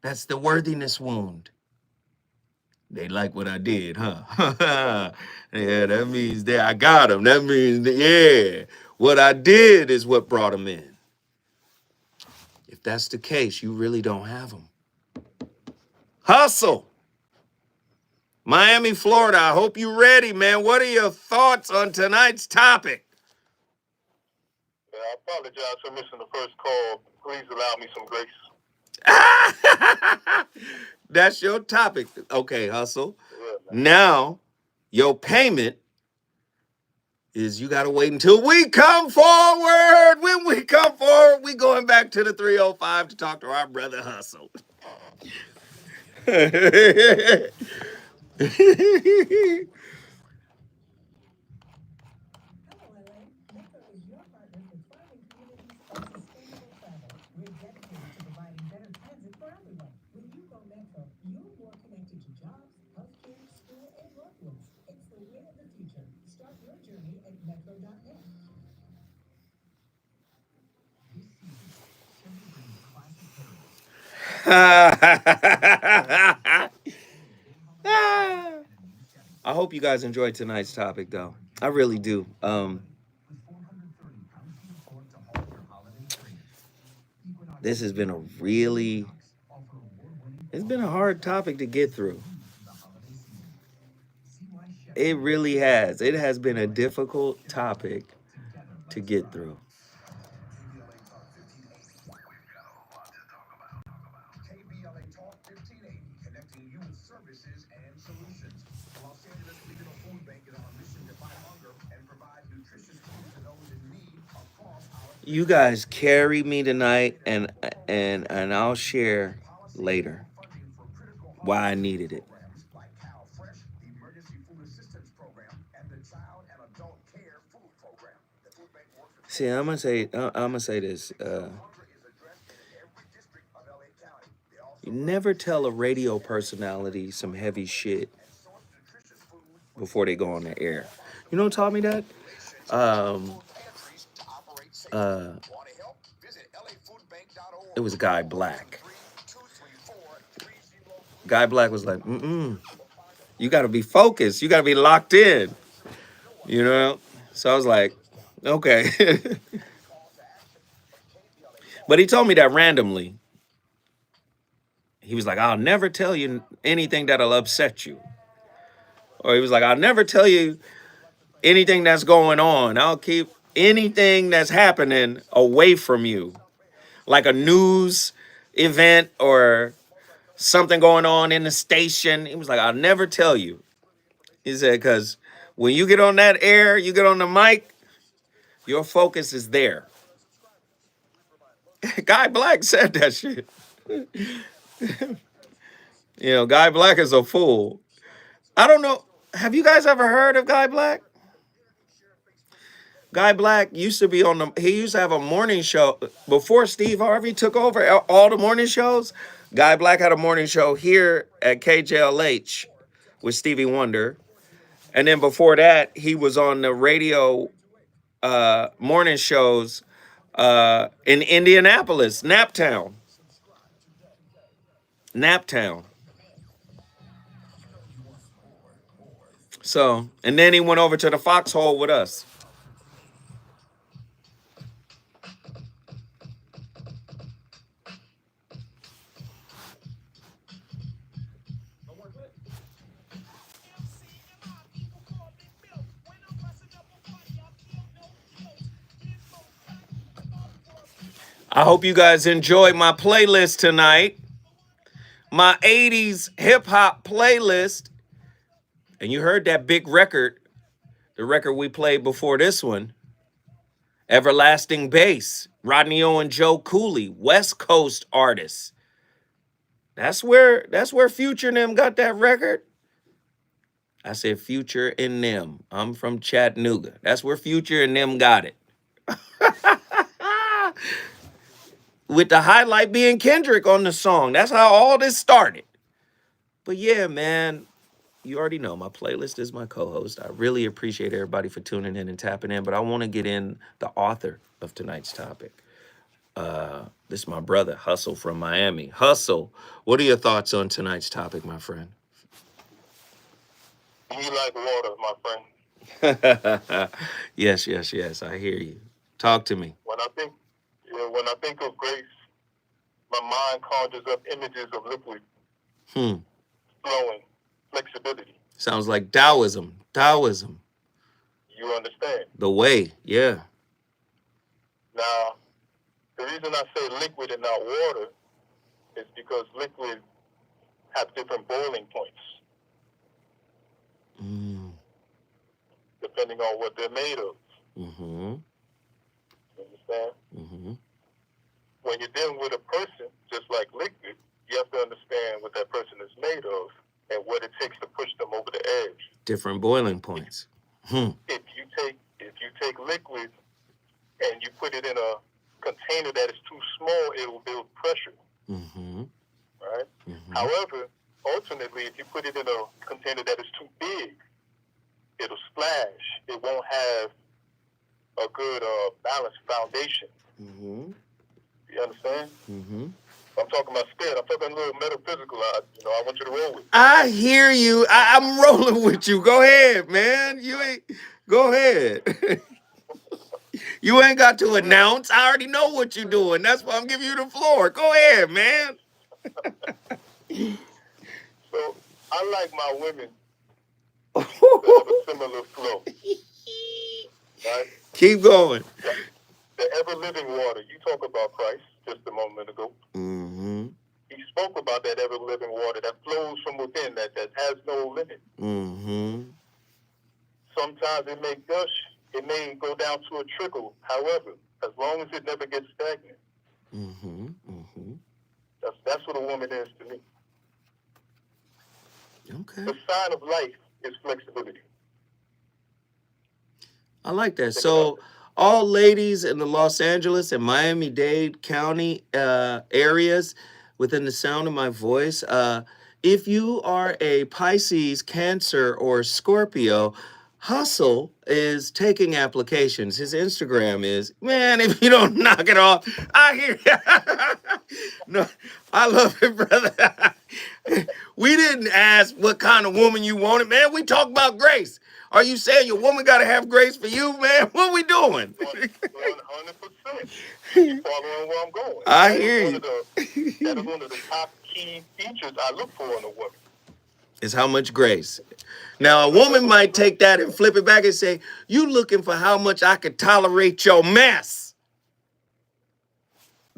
That's the worthiness wound. They like what I did, huh? Yeah, that means that I got them. That means that, what I did is what brought them in. If that's the case, you really don't have them. Hustle. Miami, Florida, I hope you're ready, man. What are your thoughts on tonight's topic? Yeah, I apologize for missing the first call. Please allow me some grace. That's your topic. Okay, Hustle. Yeah, now, your payment is you got to wait until we come forward. When we come forward, we going back to the 305 to talk to our brother Hustle. I hope you guys enjoyed tonight's topic, though. I really do. this has been it's been a hard topic to get through. It really has. It has been a difficult topic to get through. You guys carry me tonight, and I'll share later why I needed it. See, I'm gonna say this. You never tell a radio personality some heavy shit before they go on the air. You know who taught me that? It was Guy Black. Guy Black was like, you got to be focused. You got to be locked in. You know? So I was like, okay. But he told me that randomly. He was like, I'll never tell you anything that'll upset you. Or he was like, I'll never tell you anything that's going on. I'll keep anything that's happening away from you. Like a news event or something going on in the station. He was like, I'll never tell you. He said, because when you get on that air, you get on the mic, your focus is there. Guy Black said that shit. You know, Guy Black is a fool. I don't know. Have you guys ever heard of Guy Black? Guy Black used to be he used to have a morning show before Steve Harvey took over all the morning shows. Guy Black had a morning show here at KJLH with Stevie Wonder. And then before that, he was on the radio morning shows in Indianapolis, Naptown. So, and then he went over to the Foxhole with us. I hope you guys enjoyed my playlist tonight. My 80s hip hop playlist. And you heard that big record, the record we played before this one. Everlasting Bass, Rodney O and Joe Cooley, West Coast artists. That's where Future and them got that record. I said Future and them. I'm from Chattanooga. That's where Future and them got it. With the highlight being Kendrick on the song. That's how all this started. But yeah, man, you already know my playlist is my co-host. I really appreciate everybody for tuning in and tapping in, but I want to get in the author of tonight's topic. This is my brother, Hustle from Miami. Hustle, what are your thoughts on tonight's topic, my friend? You like water, my friend. Yes, I hear you. Talk to me. When I think of grace, my mind conjures up images of liquid, flowing, flexibility. Sounds like Taoism. You understand? The way, yeah. Now, the reason I say liquid and not water is because liquid have different boiling points. Depending on what they're made of. You understand? When you're dealing with a person, just like liquid, you have to understand what that person is made of and what it takes to push them over the edge. Different boiling points. If you take liquid and you put it in a container that is too small, it will build pressure. Right? However, ultimately, if you put it in a container that is too big, it'll splash. It won't have a good balanced foundation. You understand? I'm talking about spirit. I'm talking a little metaphysical. I want you to roll with me. I hear you. I'm rolling with you. Go ahead, man. Go ahead. You ain't got to announce. I already know what you're doing. That's why I'm giving you the floor. Go ahead, man. So I like my women to have a similar flow, right? Keep going. The ever-living water. You talk about Christ just a moment ago. Mm-hmm. He spoke about that ever-living water that flows from within, that has no limit. Mm-hmm. Sometimes it may gush, it may go down to a trickle. However, as long as it never gets stagnant, Mm-hmm. Mm-hmm. that's what a woman is to me. Okay. The sign of life is flexibility. I like that. So all ladies in the Los Angeles and Miami-Dade County areas within the sound of my voice, if you are a Pisces, Cancer, or Scorpio, Hustle is taking applications. His Instagram is, man, if you don't knock it off, I hear no, I love it, brother. We didn't ask what kind of woman you wanted, man. We talk about grace. Are you saying your woman got to have grace for you, man? What we doing? 100%. You following where I'm going. I hear you. That is one of the top key features I look for in a woman. Is how much grace. Now, a woman might take that and flip it back and say, you looking for how much I could tolerate your mess.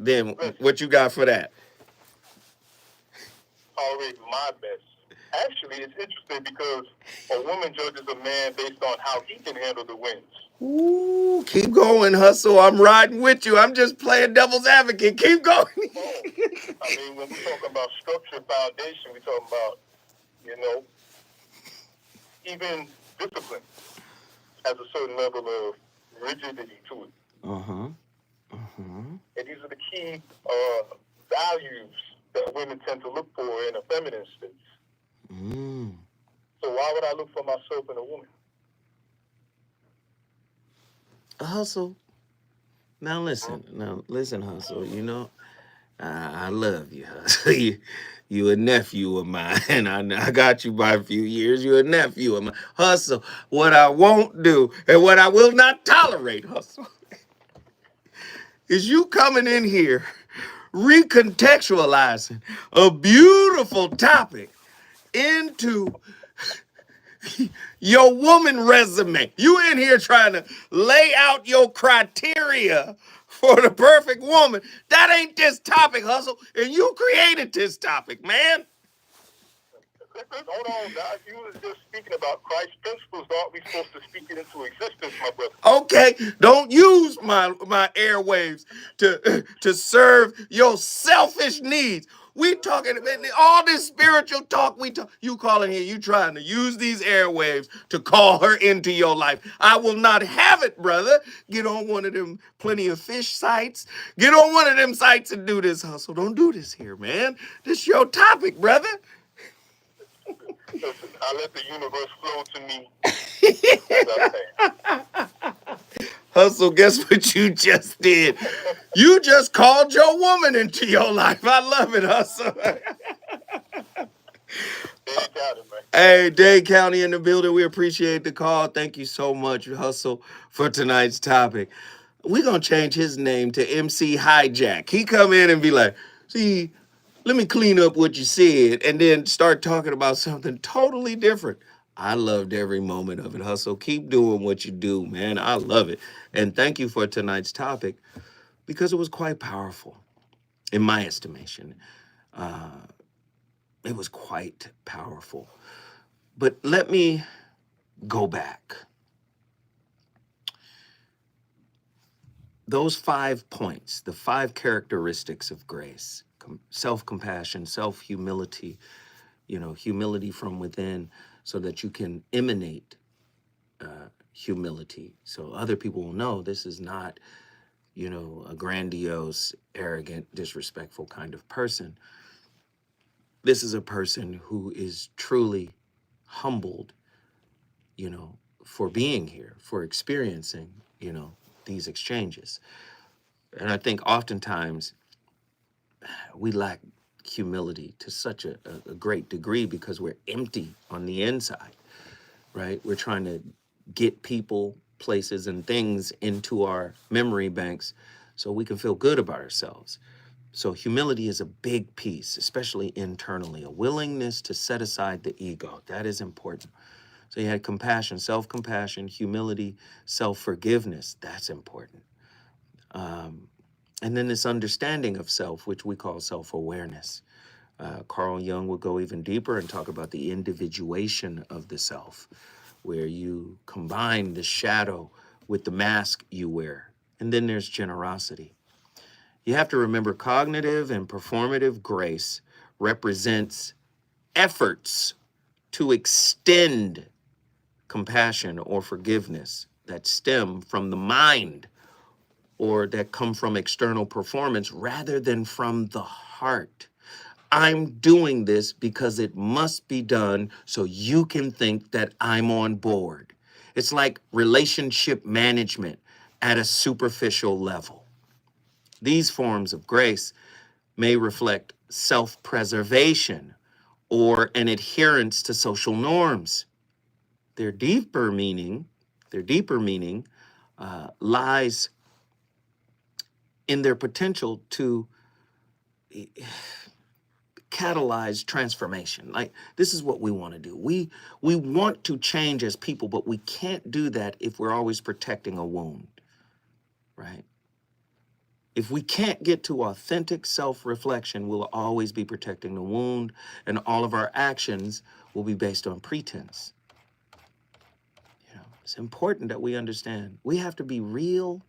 Then what you got for that? Tolerate my mess. Actually, it's interesting because a woman judges a man based on how he can handle the wins. Ooh, keep going, Hustle. I'm riding with you. I'm just playing devil's advocate. Keep going. I mean, when we talk about structure, foundation, we talk about, even discipline has a certain level of rigidity to it. Uh-huh. And these are the key values that women tend to look for in a feminine space. So why would I look for myself in a woman? Hustle. Now listen, Hustle. I love you, Hustle. You a nephew of mine. I got you by a few years. You a nephew of mine. Hustle. What I won't do and what I will not tolerate, Hustle, is you coming in here recontextualizing a beautiful topic into your woman resume. You in here trying to lay out your criteria for the perfect woman. That ain't this topic, Hustle. And you created this topic, man. Hold on, guys. You was just speaking about Christ's principles. Aren't we supposed to speak it into existence, my brother? Okay, don't use my airwaves to serve your selfish needs. We talking all this spiritual talk you calling here, you trying to use these airwaves to call her into your life. I will not have it, brother. Get on one of them Plenty of Fish sites. Get on one of them sites and do this, Hustle. Don't do this here, man. This your topic, brother. Listen, I let the universe flow to me as I say. Hustle, guess what you just did? You just called your woman into your life. I love it, Hustle. Hey, Dade County in the building. We appreciate the call. Thank you so much, Hustle, for tonight's topic. We're going to change his name to MC Hijack. He come in and be like, see, let me clean up what you said, and then start talking about something totally different. I loved every moment of it, Hustle. Keep doing what you do, man. I love it. And thank you for tonight's topic because it was quite powerful, in my estimation. It was quite powerful. But let me go back. Those 5 points, the 5 characteristics of grace, self-compassion, self-humility, humility from within so that you can emanate humility. So other people will know this is not, a grandiose, arrogant, disrespectful kind of person. This is a person who is truly humbled, for being here, for experiencing, these exchanges. And I think oftentimes we lack humility to such a great degree because we're empty on the inside, right? We're trying to get people places and things into our memory banks so we can feel good about ourselves. So humility is a big piece, especially internally, a willingness to set aside the ego. That is important. So you had compassion, self-compassion, humility, self-forgiveness. That's important. And then this understanding of self, which we call self-awareness. Carl Jung would go even deeper and talk about the individuation of the self, where you combine the shadow with the mask you wear. And then there's generosity. You have to remember cognitive and performative grace represents efforts to extend compassion or forgiveness that stem from the mind or that come from external performance rather than from the heart. I'm doing this because it must be done so you can think that I'm on board. It's like relationship management at a superficial level. These forms of grace may reflect self-preservation or an adherence to social norms. Their deeper meaning lies in their potential to catalyze transformation. Like, this is what we want to do. We want to change as people, but we can't do that if we're always protecting a wound, right? If we can't get to authentic self-reflection, we'll always be protecting the wound, and all of our actions will be based on pretense. You know, it's important that we understand we have to be real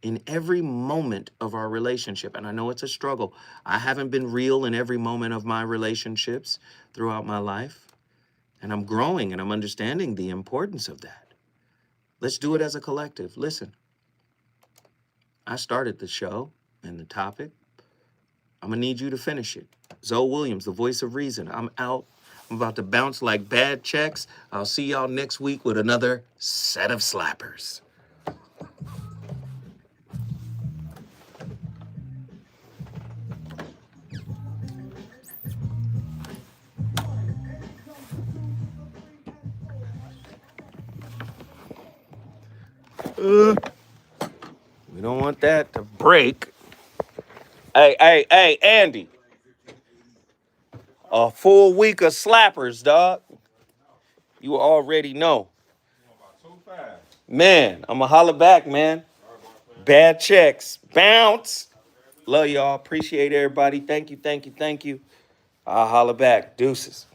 in every moment of our relationship. And I know it's a struggle. I haven't been real in every moment of my relationships throughout my life. And I'm growing and I'm understanding the importance of that. Let's do it as a collective. Listen, I started the show and the topic. I'm gonna need you to finish it. Zoe Williams, the voice of reason. I'm out. I'm about to bounce like bad checks. I'll see y'all next week with another set of slappers. We don't want that to break. Hey, Andy. A full week of slappers, dog. You already know. Man, I'ma holler back, man. Bad checks. Bounce. Love y'all. Appreciate everybody. Thank you. I'll holler back. Deuces.